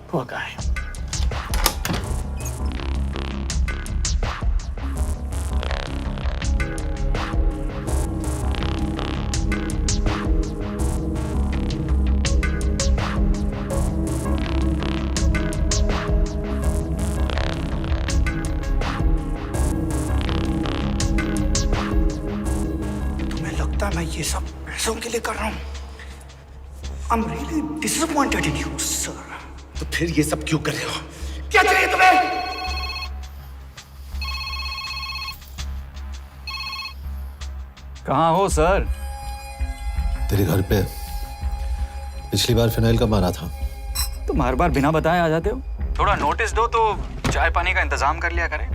Poor guy. मैं ये सब पैसों के लिए कर रहा हूँ। I'm really disappointed in you, sir. तो फिर ये सब क्यों कर रहे हो? क्या चाहिए तुम्हें? कहाँ हो सर? तेरे घर पे पिछली बार फिनाइल का मारा था। तुम हर बार बिना बताए आ जाते हो। थोड़ा नोटिस दो तो चाय पानी का इंतजाम कर लिया करें।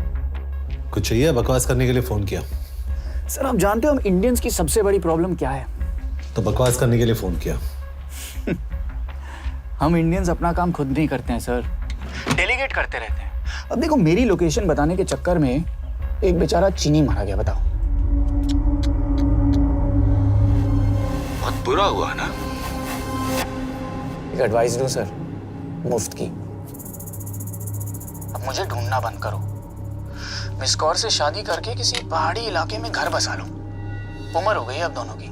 कुछ चाहिए? बकवास करने के लिए फोन किया। सर आप जानते हो हम इंडियंस की सबसे बड़ी प्रॉब्लम क्या है? तो बकवास करने के लिए फोन किया। हम इंडियंस अपना काम खुद नहीं करते हैं सर, डेलीगेट करते रहते हैं। अब देखो मेरी लोकेशन बताने के चक्कर में एक बेचारा चीनी मारा गया, बताओ। बहुत बुरा हुआ ना? एक एडवाइस दो सर, मुफ्त की। अब मुझे ढूंढना बंद करो। मिस कौर से शादी करके किसी पहाड़ी इलाके में घर बसा लो। उम्र हो गई है अब दोनों की।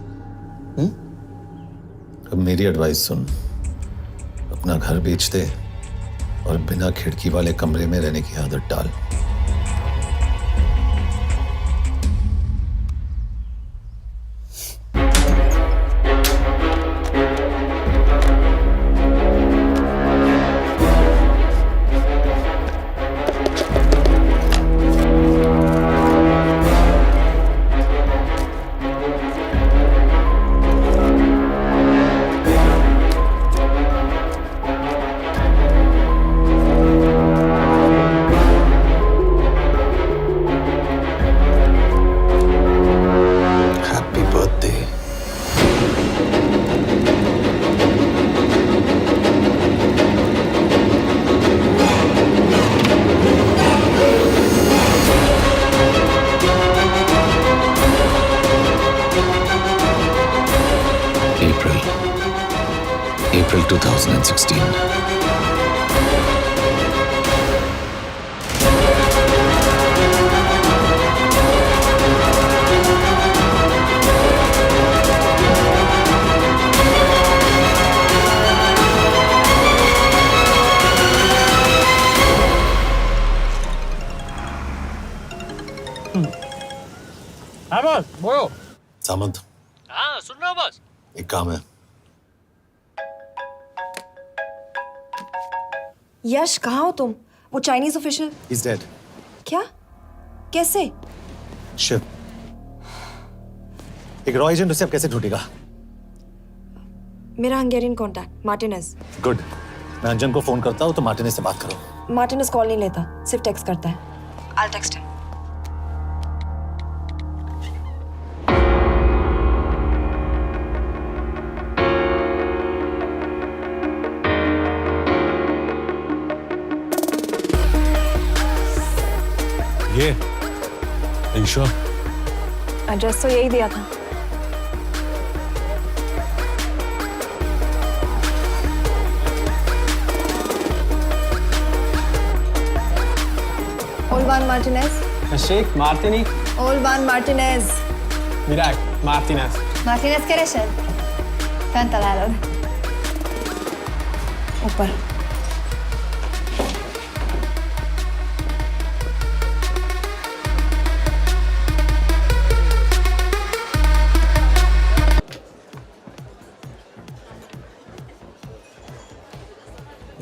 अब मेरी एडवाइस सुन, अपना घर बेच दे और बिना खिड़की वाले कमरे में रहने की आदत डाल। April 2016. हाँ बॉस बोलो। सामंत, हाँ सुन रहा हूँ बॉस। एक काम है। यश कहाँ हो तुम? वो चाइनीज ऑफिशियल He's dead. क्या? कैसे? शिव, एक रॉ एजेंट उसे अब कैसे ढूंढेगा? मेरा हंगेरियन कॉन्टैक्ट मार्टिनेज। गुड, मैं अंजन को फोन करता हूँ तो मार्टिनेज से बात करो। मार्टिनेज कॉल नहीं लेता, सिर्फ टेक्स्ट करता है। I'll text him. ये ईशा, एड्रेस तो यही दिया था। Olvan Martinez. Sheikh Martini. Olvan Martinez. Virág Martinez. Martinez keresed? Fent találod. ऊपर।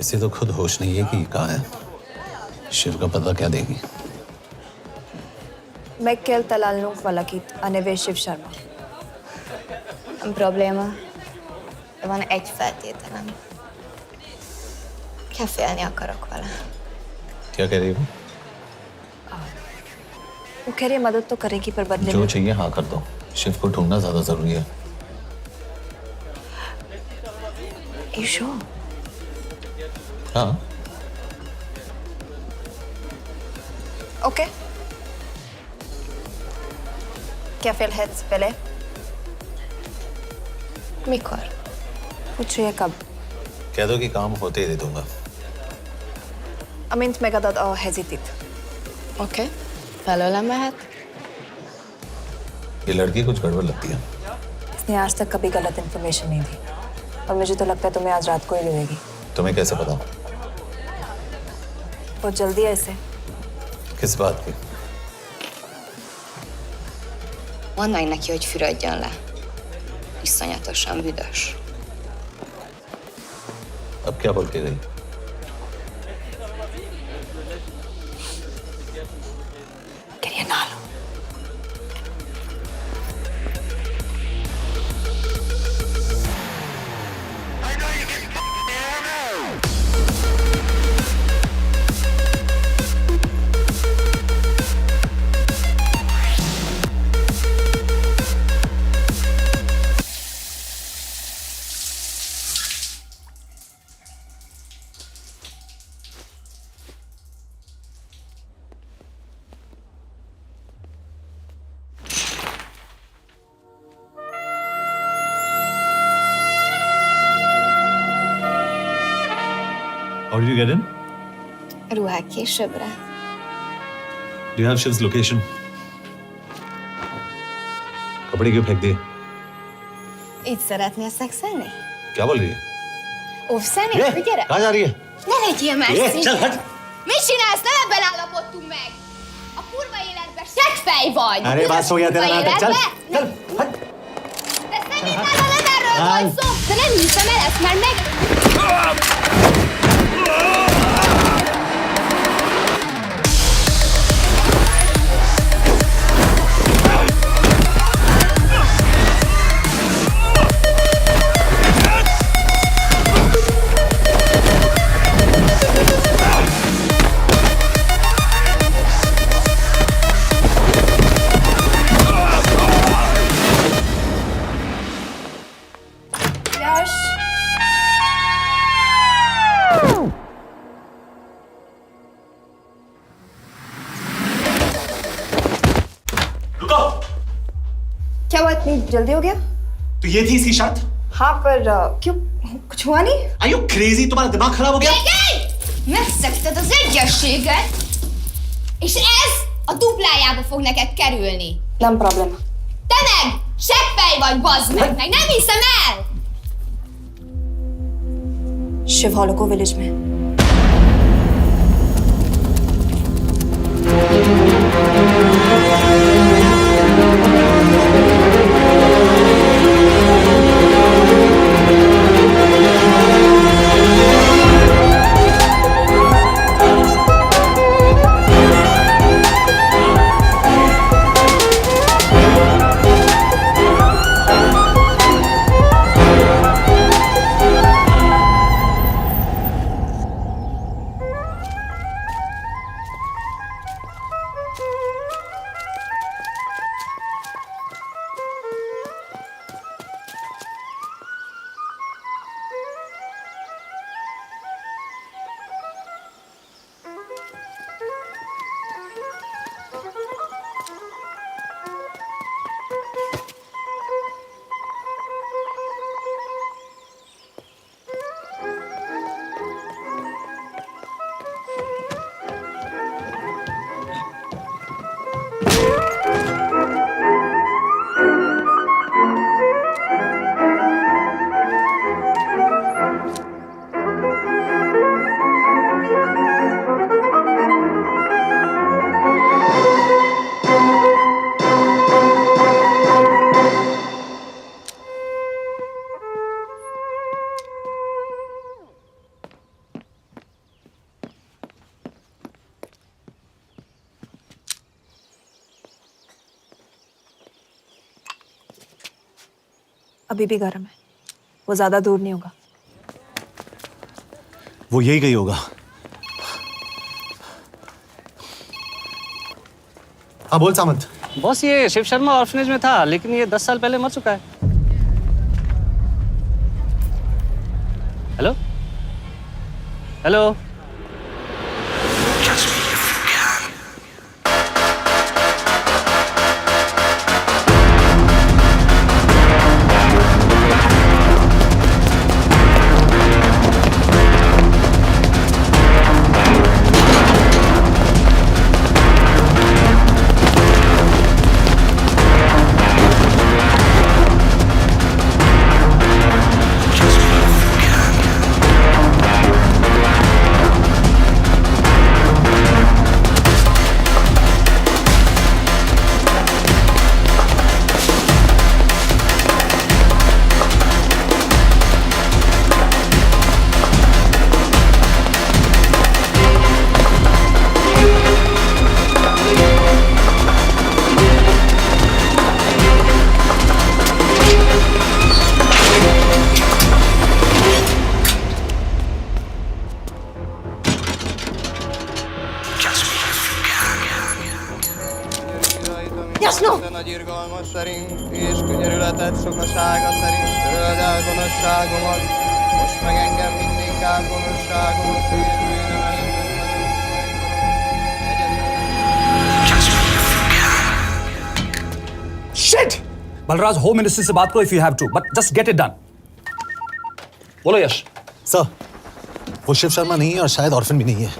इसे तो खुद होश नहीं है कि कहाँ है। शिव का पता क्या देगी? Mekkel találnunk valakit, a neve Shiv Sharma. Probléma. Van egy feltételem. Kefélni akarok vele. क्या कह रही हो? वो कह रही है मदद तो करेगी पर बदले जो में। चाहिए हाँ कर दो। शिव को ढूंढना ज्यादा जरूरी है। You sure? हाँ। Okay. क्या félhetsz vele? Mikor? पूछ रही है कब? कह दो कि काम होते ही दे दूंगा। Amint megadod a hezitit. Oké. Felőlem mehet? ये लड़की कुछ गड़बड़ लगती है। इसने आज तक कभी गलत इन्फॉर्मेशन नहीं दी और मुझे तो लगता है तुम्हें आज रात को ही मिलेगी। तुम्हें कैसे पता? बहुत जल्दी है इसे। किस बात की? Mondd meg neki, hogy fürödjön le. Iszonyatosan büdös. अब क्या बोल के गई? Quería nalo. How did you get in? Ruhák későbbre. Do you have Shiv's location? कपड़े क्यों फेंक दिए? Így szeretnél szexelni? क्या बोल रही है? Óvszeni? ये, Gyere! कहाँ जा रही है? Ne legyél ये, messzi! चल हट! Mit csinálsz? Nem ebben állapodtunk meg! A kurva életben seggfej vagy! अरे बात हो गया तेरा नाटक, चल! चल, हट! De szerintem nem erről volt szó! De nem hiszem el ezt, mert meg... यश! रुको! क्या हुआ इतनी जल्दी हो गया? तो ये थी इसकी शर्त? हाँ पर क्यों? कुछ हुआ नहीं? Are you crazy? तुम्हारा दिमाग खराब हो गया? Megszegted az egyességet, és ez a duplájába fog neked kerülni. Nem probléma. Te meg! Seggfej vagy, bazd meg! Nem hiszem el! Shiv हॉलोको विलेज में। अभी भी गर्म है, वो ज्यादा दूर नहीं होगा। वो यही गई होगा। हाँ बोल सामंत। बॉस ये शिव शर्मा ऑर्फनेज में था, लेकिन ये 10 साल पहले मर चुका है। Hello hello. Jasno! Nagyirgalmas szerint és könyörületet sokasága szerint töröld el gonoszságomat, most meg engem mindinkább gonoszságomat sérülően Shit! Balraj, home ministry से बात करो if you have to, but just get it done. बोलो यश। सर, वो शिव शर्मा नहीं है और शायद orphan भी नहीं है।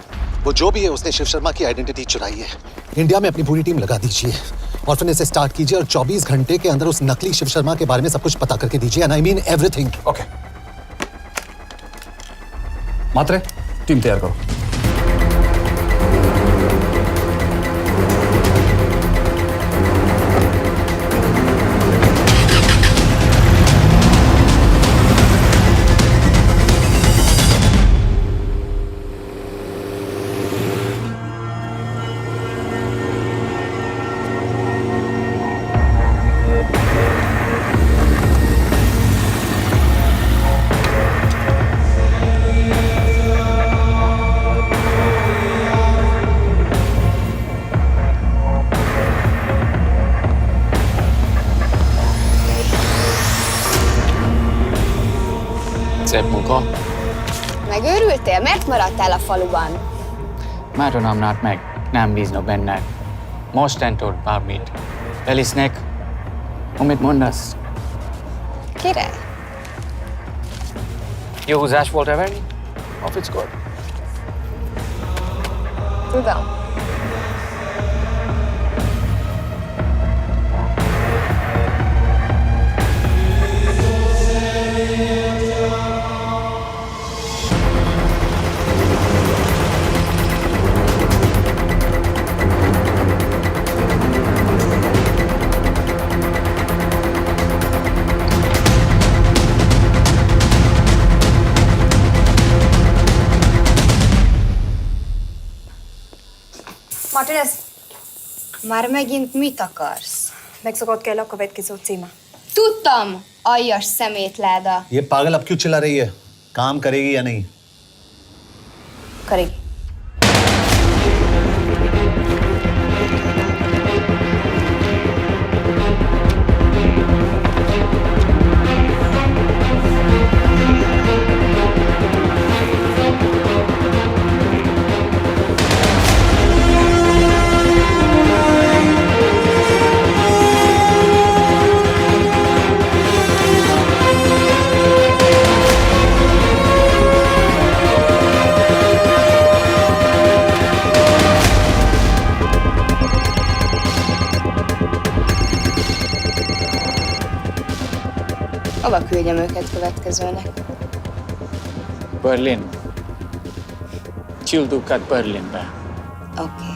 वो जो भी है उसने शिव शर्मा की आइडेंटिटी चुराई है। इंडिया में अपनी पूरी टीम लगा दीजिए, ऑर्फनेज से स्टार्ट कीजिए और 24 घंटे के अंदर उस नकली शिव शर्मा के बारे में सब कुछ पता करके दीजिए। And I mean everything. Okay. Matre, team तैयार करो। Szép munka. Megőrültél? Miért maradtál a faluban? Máron not meg. Nem bíznak benned. Mostantól bármit. Elisnek, amit mondasz. Király? Jó húzás volt everni? A fickor? Tudom. Martinez, Már megint mit akarsz? megszokott kell a következő címe. Tudtam, aljas szemétláda. ये पागल अब क्यों चिल्ला रही है? काम करेगी या नहीं? करेगी। Hova küldjem őket következőnek? Berlin. Küldőket Berlinbe. Oké.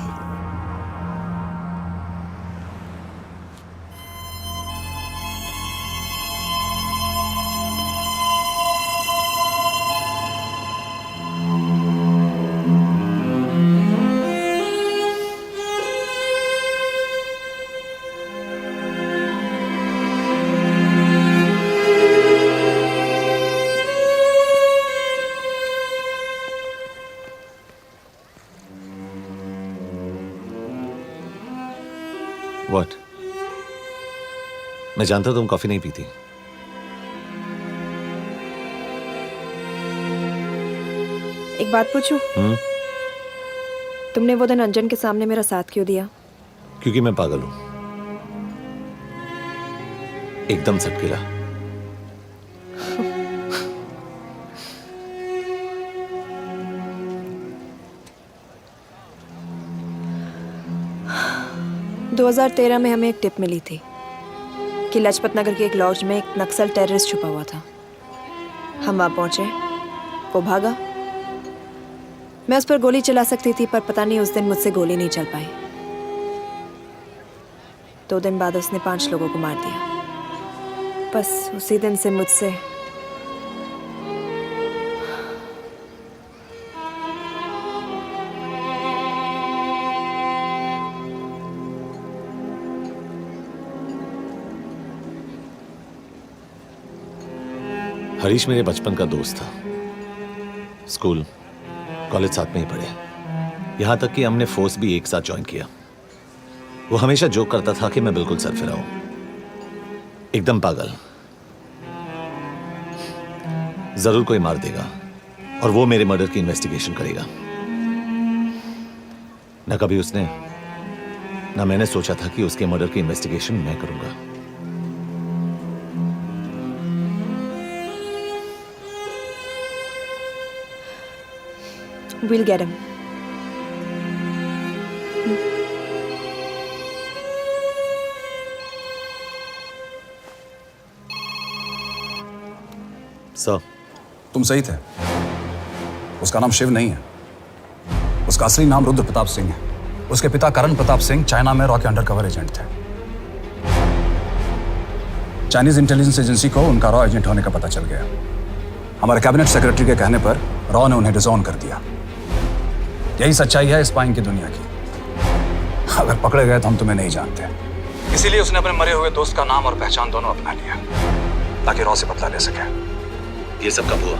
मैं जानता हूं तुम कॉफी नहीं पीती। एक बात पूछूं? तुमने वो दिन अंजन के सामने मेरा साथ क्यों दिया? क्योंकि मैं पागल हूं, एकदम सटकेला। – 2013 में हमें एक टिप मिली थी कि लाजपत नगर के एक लॉज में एक नक्सल टेररिस्ट छुपा हुआ था। हम वहां पहुंचे, वो भागा। मैं उस पर गोली चला सकती थी, पर पता नहीं उस दिन मुझसे गोली नहीं चल पाई। 2 दिन बाद उसने 5 लोगों को मार दिया। बस उसी दिन से मुझसे हरीश मेरे बचपन का दोस्त था। स्कूल कॉलेज साथ में ही पढ़े, यहां तक कि हमने फोर्स भी एक साथ ज्वाइन किया। वो हमेशा जोक करता था कि मैं बिल्कुल सरफिरा हूं, एकदम पागल। जरूर कोई मार देगा और वो मेरे मर्डर की इन्वेस्टिगेशन करेगा। ना कभी उसने, ना मैंने सोचा था कि उसके मर्डर की इन्वेस्टिगेशन मैं करूंगा। We'll get him. सर, तुम सही थे। उसका नाम शिव नहीं है, उसका असली नाम रुद्र प्रताप सिंह है। उसके पिता करण प्रताप सिंह चाइना में रॉ के अंडरकवर एजेंट थे। चाइनीज इंटेलिजेंस एजेंसी को उनका रॉ एजेंट होने का पता चल गया। हमारे कैबिनेट सेक्रेटरी के कहने पर रॉ ने उन्हें डिसऑन कर दिया। यही सच्चाई है स्पाइंग की दुनिया की। अगर पकड़े गए तो हम तुम्हें नहीं जानते, इसीलिए उसने अपने मरे हुए दोस्त का नाम और पहचान दोनों अपना लिया ताकि रॉ से बदला ले सके। ये सब कब हुआ?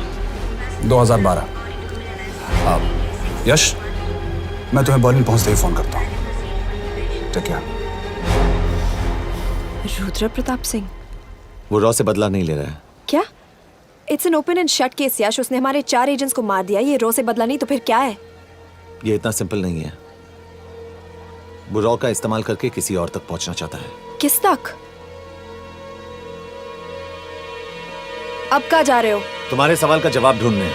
2012। यश, मैं तुम्हें बर्लिन पहुंचते ही फोन करता हूँ। ठीक है। रुद्र प्रताप सिंह वो रॉ से बदला नहीं ले रहा है। क्या? It's an open and shut case Yash. उसने हमारे 4 एजेंट्स को मार दिया। ये रॉ से बदला नहीं तो फिर क्या है? ये इतना सिंपल नहीं है। वो रॉ का इस्तेमाल करके किसी और तक पहुंचना चाहता है। किस तक? अब कहाँ जा रहे हो? तुम्हारे सवाल का जवाब ढूंढने।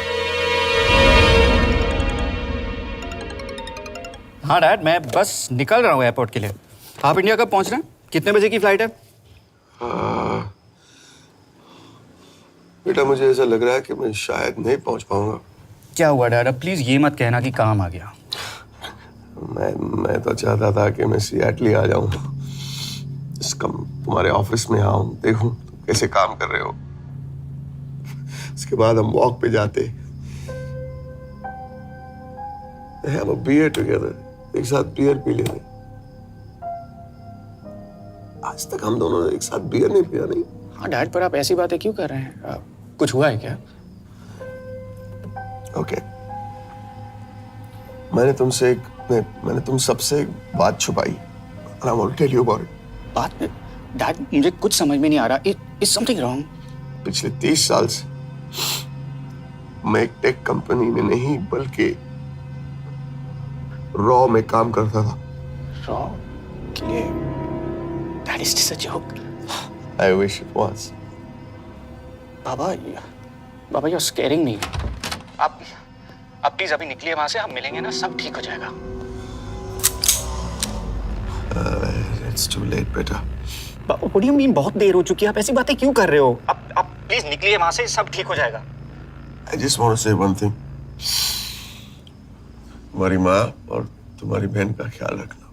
हाँ डैड, मैं बस निकल रहा हूँ एयरपोर्ट के लिए। आप इंडिया कब पहुंच रहे हैं? कितने बजे की फ्लाइट है? बेटा, मुझे ऐसा लग रहा है कि मैं शायद नहीं पहुंच पाऊंगा। क्या हुआ डैड? अब प्लीज ये मत कहना कि काम आ गया। मैं तो चाहता था कि मैं सिएटल ही आ जाऊं, तुम्हारे ऑफिस में आऊं, देखूं तुम कैसे काम कर रहे हो। उसके बाद हम वॉक पे जाते, have a beer together, एक साथ बियर पी लेते। आज तक हम दोनों ने एक साथ बियर नहीं पिया। नहीं। हाँ डैड, पर आप ऐसी बातें क्यों कर रहे हैं? कुछ हुआ है क्या? ओके। मैंने तुम सबसे एक बात छुपाई। And I want to tell you about it. बात में डैड, मुझे कुछ समझ में नहीं आ रहा। Is something wrong? पिछले 30 साल से मैं एक टेक कंपनी में नहीं बल्कि रॉ में काम करता था। रॉ के लिए? Dad, is this a joke? I wish it was. Baba, you're scaring me. आप प्लीज अभी निकलिए वहां से, हम मिलेंगे ना, सब ठीक हो जाएगा। It's too late, बेटा। What do you mean बहुत देर हो चुकी है? आप ऐसी बातें क्यों कर रहे हो? आप प्लीज निकलिए वहां से, सब ठीक हो जाएगा। I just want to say one thing. तुम्हारी माँ और तुम्हारी बहन का ख्याल रखना।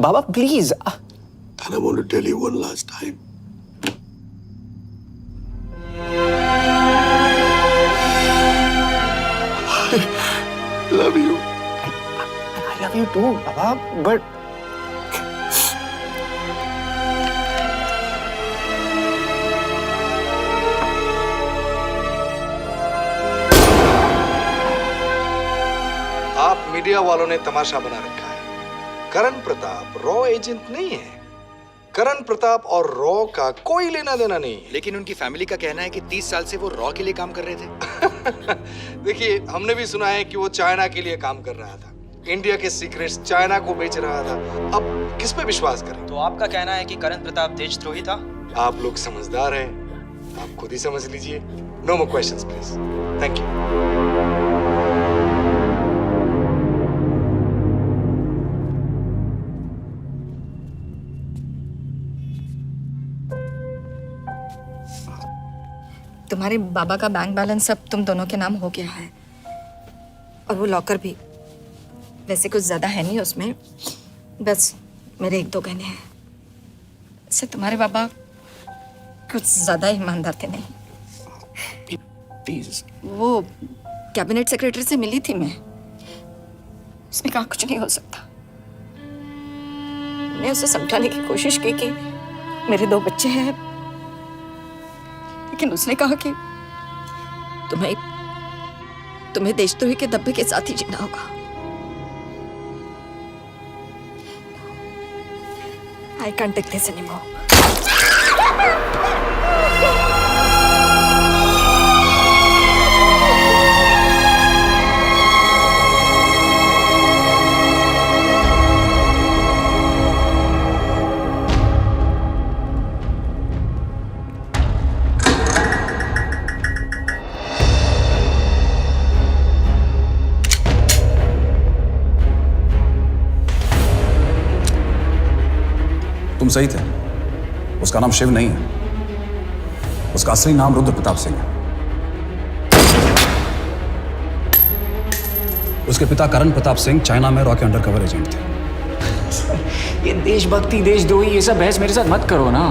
बाबा please. And I want to tell you one last time. I love you. I love you too, Baba, but आप मीडिया वालों ने तमाशा बना रखा है। करण प्रताप रॉ एजेंट नहीं है, करण प्रताप और रॉ का कोई लेना देना नहीं है। लेकिन उनकी फैमिली का कहना है कि 30 साल से वो रॉ के लिए काम कर रहे थे। देखिए, हमने भी सुना है कि वो चाइना के लिए काम कर रहा था, इंडिया के सीक्रेट्स चाइना को बेच रहा था। अब किस पे विश्वास करें? तो आपका कहना है कि करण प्रताप देशद्रोही था? आप लोग समझदार हैं, आप खुद ही समझ लीजिए। No more questions please. Thank you. तुम्हारे बाबा का बैंक बैलेंस अब तुम दोनों के नाम हो गया है, और वो लॉकर भी। वैसे कुछ ज्यादा है नहीं उसमें, बस मेरे 1-2 गहने हैं। वैसे तुम्हारे बाबा कुछ ज्यादा ईमानदार थे नहीं। प्लीज। वो कैबिनेट सेक्रेटरी से मिली थी मैं, उसने कहा कुछ नहीं हो सकता। मैं उसे समझाने की कोशिश की कि मेरे 2 बच्चे हैं, लेकिन उसने कहा कि तुम्हें देशद्रोही के धब्बे के साथ ही जीना होगा। I can't take this anymore. तुम सही थे, उसका नाम शिव नहीं है, उसका असली नाम रुद्र प्रताप सिंह है। उसके पिता करण प्रताप सिंह चाइना में रॉ के अंडरकवर एजेंट थे। ये देशभक्ति देशद्रोही ये सब बहस मेरे साथ मत करो ना,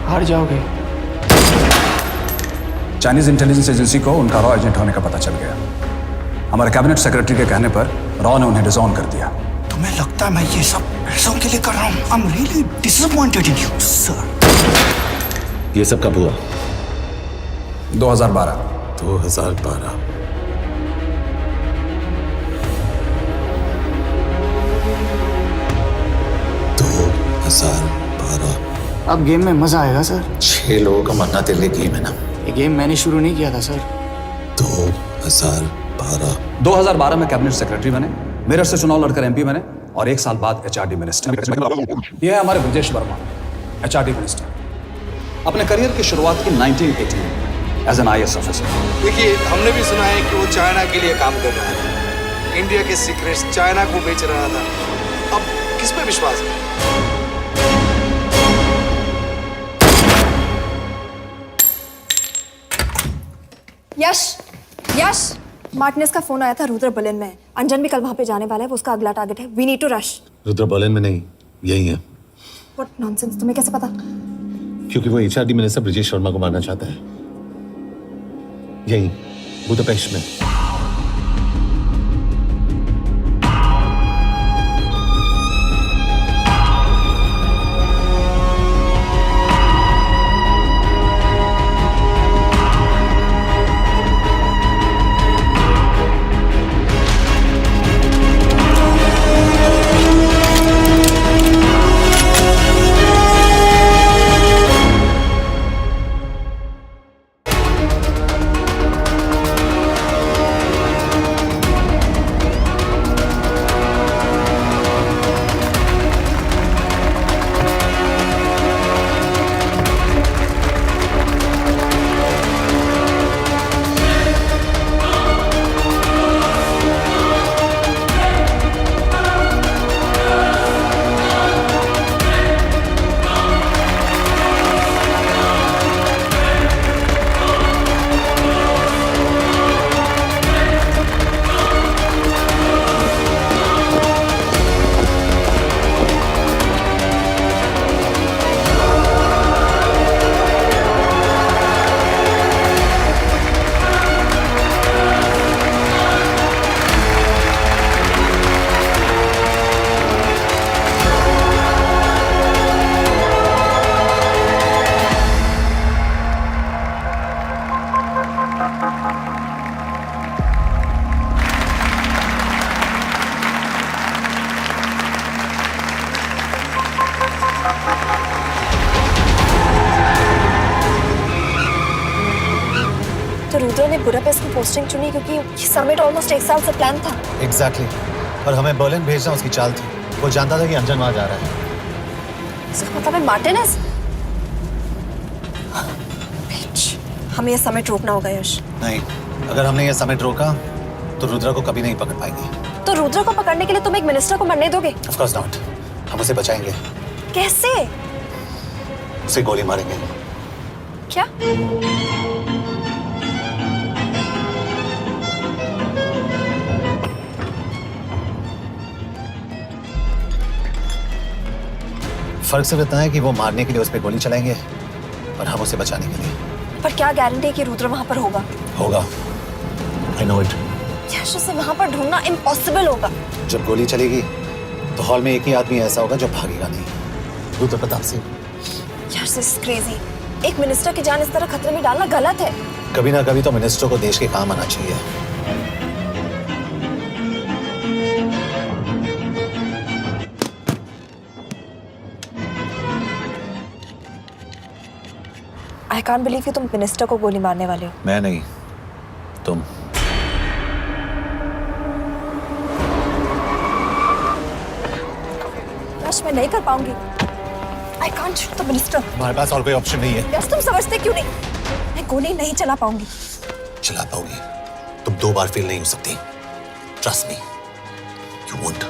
हार जाओगे। चाइनीज इंटेलिजेंस एजेंसी को उनका रॉ एजेंट होने का पता चल गया। हमारे कैबिनेट सेक्रेटरी के कहने पर रॉ ने उन्हें डिसऑन कर दिया। तुम्हें लगता है मैं ये सब पैसों के लिए कर रहा हूँ? I'm really disappointed in you, sir. ये सब कब हुआ? 2012। 2012। अब गेम में मजा आएगा सर। 6 लोगों का मरना तेरे लिए गेम है ना? ये गेम मैंने शुरू नहीं किया था सर। 2012 में कैबिनेट सेक्रेटरी बने, मेरठ से चुनाव लड़कर एमपी बने और 1 साल बाद एचआरडी मिनिस्टर। यह है हमारे ब्रजेश वर्मा, एचआरडी मिनिस्टर। अपने करियर की शुरुआत की 1980 में एज एन आईएएस ऑफिसर। देखिए, हमने भी सुना है कि वो चाइना के लिए काम कर रहा था, इंडिया के सीक्रेट्स चाइना को बेच रहा था। अब किस पे विश्वास करें? यश, मार्टिनेस का फोन आया था, रुद्र बर्लिन में। अंजन भी कल वहां पे जाने वाला है, वो उसका अगला टारगेट है। We need to rush. Rudra Berlin में नहीं, यही है। व्हाट नॉनसेंस, तुम्हें कैसे पता? क्योंकि वो एचआरडी मिनिस्टर ब्रजेश शर्मा को मारना चाहता है, यही बुदापेस्ट में। रुद्र ने बुडापेस्ट की पोस्टिंग चुनी क्योंकि ये समिट ऑलमोस्ट 1 साल से प्लान था। एग्जैक्टली और हमें बर्लिन भेजना उसकी चाल थी। वो जानता था कि अंजन वहां जा रहा है। इसका मतलब है मार्टिनेज। हमें ये समिट रोकना होगा यश। नहीं, अगर हमने ये समिट रोका तो रुद्रा को कभी नहीं पकड़ पाएंगे। तो रुद्र को पकड़ने के लिए तुम एक मिनिस्टर को मरने दोगे? Of course not. हम उसे बचाएंगे। कैसे? उसे गोली मारेंगे। क्या? फर्क सिर्फ इतना है कि वो मारने के लिए उस पर गोली चलाएंगे और हम उसे बचाने के लिए। पर क्या गारंटी है कि रुद्र वहां पर होगा? होगा। I know it. यश, उसे वहां पर ढूंढना इम्पॉसिबल होगा। जब गोली चलेगी तो हॉल में एक ही आदमी ऐसा होगा जो भागेगा नहीं। रुद्र प्रताप सिंह। यश, दिस इज क्रेजी। एक मिनिस्टर की जान इस तरह खतरे में डालना गलत है। कभी ना कभी तो मिनिस्टर को देश के काम आना चाहिए। आई कांट बिलीव कि तुम मिनिस्टर को गोली मारने वाले हो। मैं नहीं, तुम। यश, मैं नहीं कर पाऊंगी। I can't shoot the minister. हमारे पास और कोई ऑप्शन नहीं है। यश, तुम समझते क्यों नहीं? मैं गोली नहीं चला पाऊंगी। चला पाओगी। तुम 2 बार फेल नहीं हो सकती। Trust me, you won't.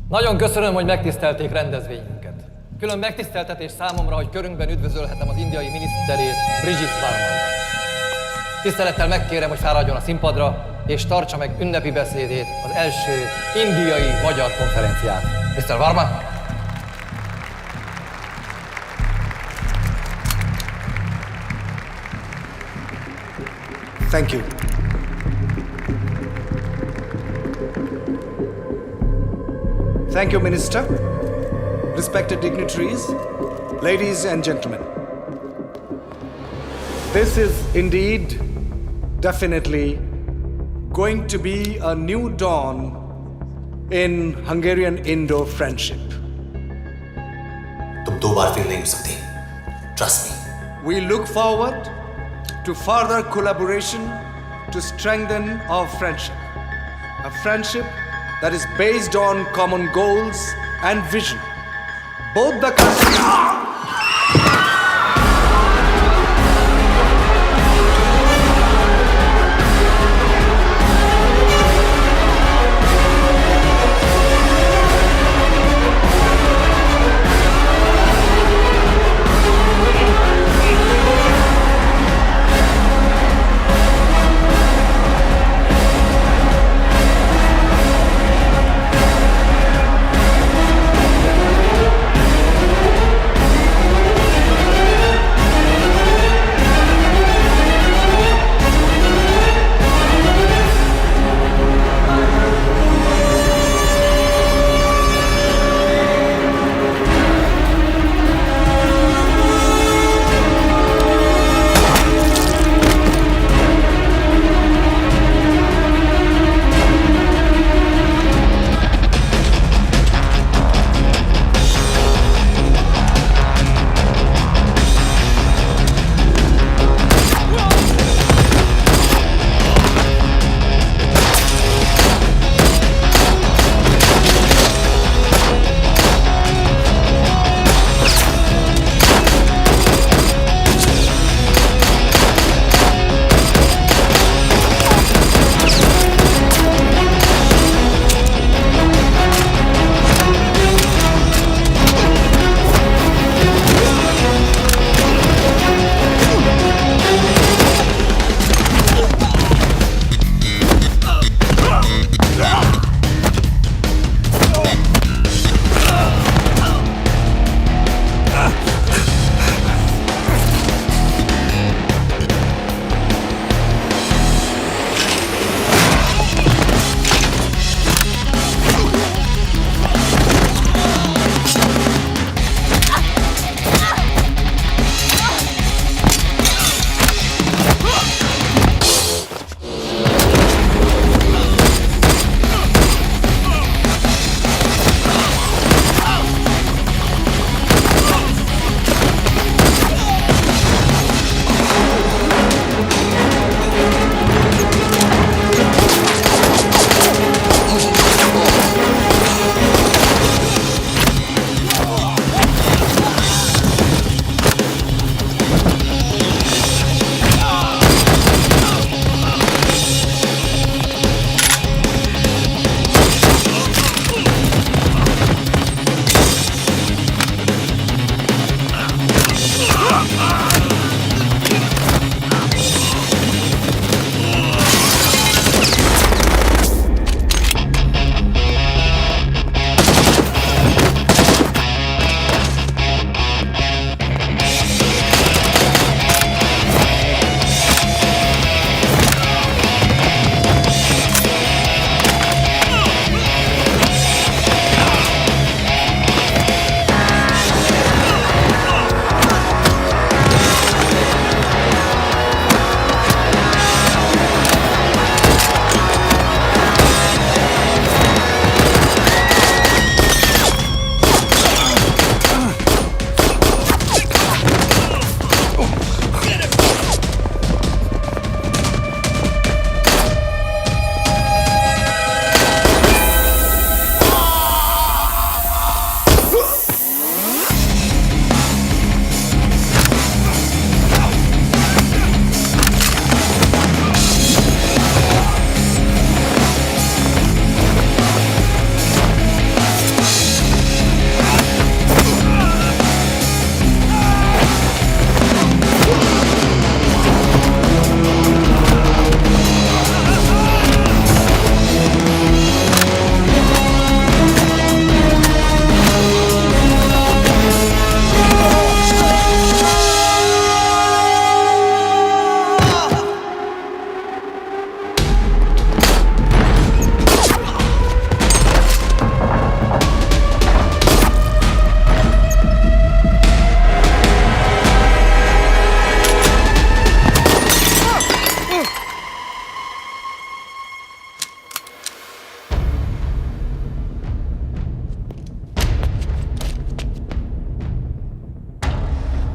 Nagyon köszönöm, hogy megtisztelték rendezvényünket. Külön megtiszteltetés számomra, hogy körünkben üdvözölhetem az indiai miniszterét, Brigitte Varman. Tisztelettel megkérem, hogy fáradjon a színpadra, és tartsa meg ünnepi beszédét az első indiai-magyar konferencián. Mr. Varman! Thank you. Thank you, Minister. Respected dignitaries, ladies and gentlemen. This is indeed, definitely, going to be a new dawn in Hungarian-Indo friendship. तुम 2 बार fail नहीं हो सकती। Trust me. We look forward to further collaboration to strengthen our friendship. A friendship that is based on common goals and vision. Both the countries...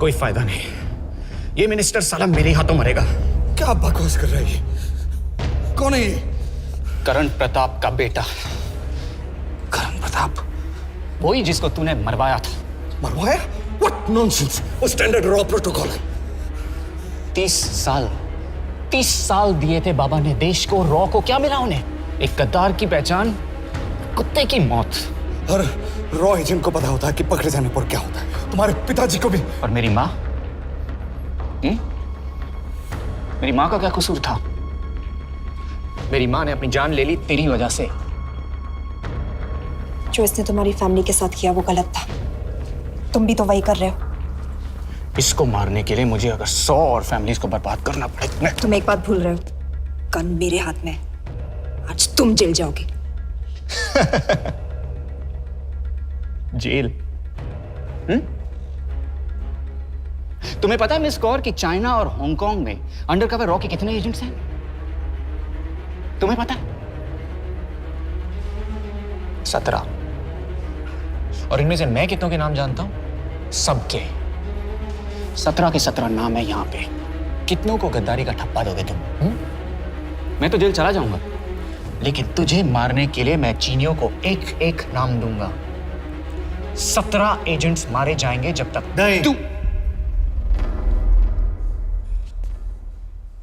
कोई फायदा नहीं। ये minister साला मेरे हाथों मरेगा। क्या बकवास कर रहा है ये? कौन है ये? करण प्रताप का बेटा। करण प्रताप? वही जिसको तूने मरवाया था। मरवाया? What nonsense! वो स्टैंडर्ड रॉ प्रोटोकॉल है। 30 साल दिए थे बाबा ने देश को। रॉ को क्या मिला उन्हें? एक गद्दार की पहचान, कुत्ते की मौत। और रॉ एजेंट को पता होता है कि पकड़े जाने पर क्या होता है। तुम्हारे पिताजी को भी। और मेरी माँ? मेरी माँ का क्या कसूर था? मेरी माँ ने अपनी जान ले ली तेरी वजह से। जो इसने तुम्हारी फैमिली के साथ किया वो गलत था। तुम भी तो वही कर रहे हो। इसको मारने के लिए मुझे अगर 100 और फैमिलीज को बर्बाद करना पड़े। तुम एक बात भूल रहे हो, गन मेरे हाथ में। आज तुम जेल जाओगे। जेल? तुम्हें पता है मिस कौर कि चाइना और हांगकांग में अंडरकवर रॉ के कितने एजेंट्स हैं? तुम्हें पता है? 17। और इनमें से मैं कितनों के नाम जानता हूं? सबके। 17 के 17 नाम है यहां पे। कितनों को गद्दारी का ठप्पा दोगे तुम? मैं तो जेल चला जाऊंगा, लेकिन तुझे मारने के लिए मैं चीनियों को एक एक नाम दूंगा। 17 एजेंट्स मारे जाएंगे जब तक तू।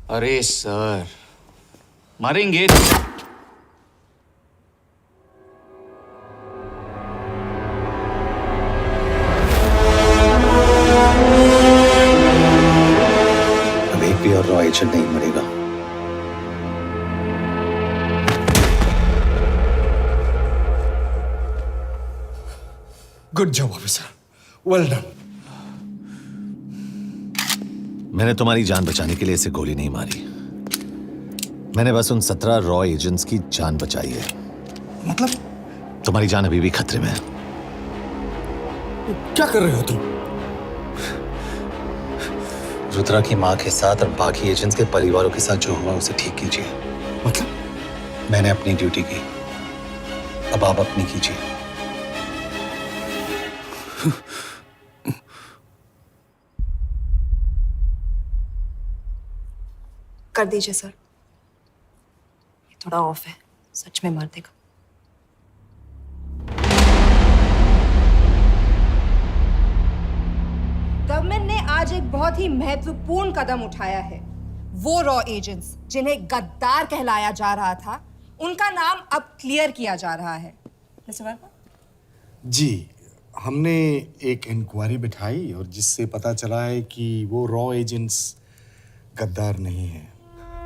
अरे सर, मारेंगे। अब एक भी और रॉ एजेंट नहीं मरेगा। Good job officer, well done. मैंने तुम्हारी जान बचाने के लिए इसे गोली नहीं मारी। मैंने बस उन 17 रॉ एजेंट्स की जान बचाई है। मतलब? तुम्हारी जान अभी भी खतरे में है। क्या कर रहे हो तुम? रुद्रा की मां के साथ और बाकी एजेंट्स के परिवारों के साथ जो हुआ उसे ठीक कीजिए। मतलब? मैंने अपनी ड्यूटी की, अब आप अपनी कीजिए। कर दीजिए सर, ये थोड़ा ऑफ है, सच में मार देगा। गवर्नमेंट ने आज एक बहुत ही महत्वपूर्ण कदम उठाया है। वो रॉ एजेंट्स जिन्हें गद्दार कहलाया जा रहा था, उनका नाम अब क्लियर किया जा रहा है। मिस्टर वर्मा? जी, हमने एक इंक्वायरी बिठाई और जिससे पता चला है कि वो रॉ एजेंट्स गद्दार नहीं हैं।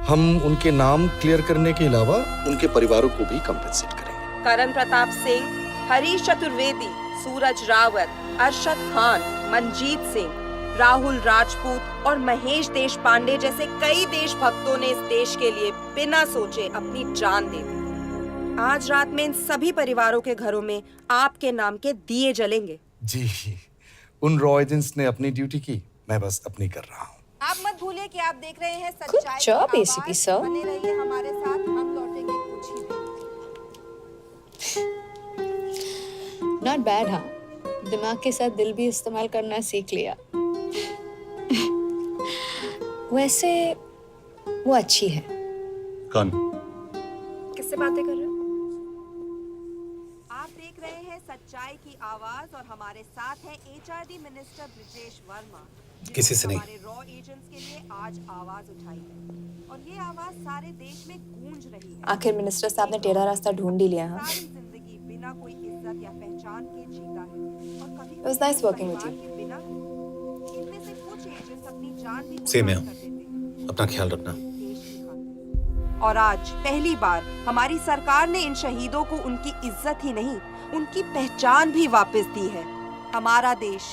हम उनके नाम क्लियर करने के अलावा उनके परिवारों को भी कंपेंसेट करेंगे। करण प्रताप सिंह, हरीश चतुर्वेदी, सूरज रावत, अरशद खान, मनजीत सिंह, राहुल राजपूत और महेश देशपांडे जैसे कई देशभक्तों ने इस देश के लिए बिना सोचे अपनी जान दे दी। आज रात में इन सभी परिवारों के घरों में आपके नाम के दिए जलेंगे। जी, उन रॉ एजेंट्स ने अपनी ड्यूटी की, मैं बस अपनी कर रहा हूँ। आप मत भूलिए कि आप देख रहे हैं सच्चाई की job, आवाज। ACP sir. बने रहिए हमारे साथ, हम लौटेंगे कुछ ही देर। Not bad. हाँ, दिमाग के साथ दिल भी इस्तेमाल करना सीख लिया। वैसे वो अच्छी है। कौन? किससे बातें कर रहे हो? आप देख रहे हैं सच्चाई की आवाज और हमारे साथ है HRD मिनिस्टर ब्रिजेश वर्मा। किसी से नहीं। हमारे रॉ एजेंट्स के लिए आज आवाज उठाई है और ये आवाज सारे देश में गूंज रही है। आखिर मिनिस्टर साहब ने टेढ़ा रास्ता ढूंढ ही लिया। हाँ, सारी जिंदगी बिना कोई इज्जत या पहचान के जीता है और कभी It was nice working with you. बिना इनमें से कुछ एजेंट्स अपनी जान भी सेम है। कुर्बान कर देते हैं। अपना ख्याल रखना। और आज पहली बार हमारी सरकार ने इन शहीदों को उनकी इज्जत ही नहीं, उनकी पहचान भी वापस दी है। हमारा देश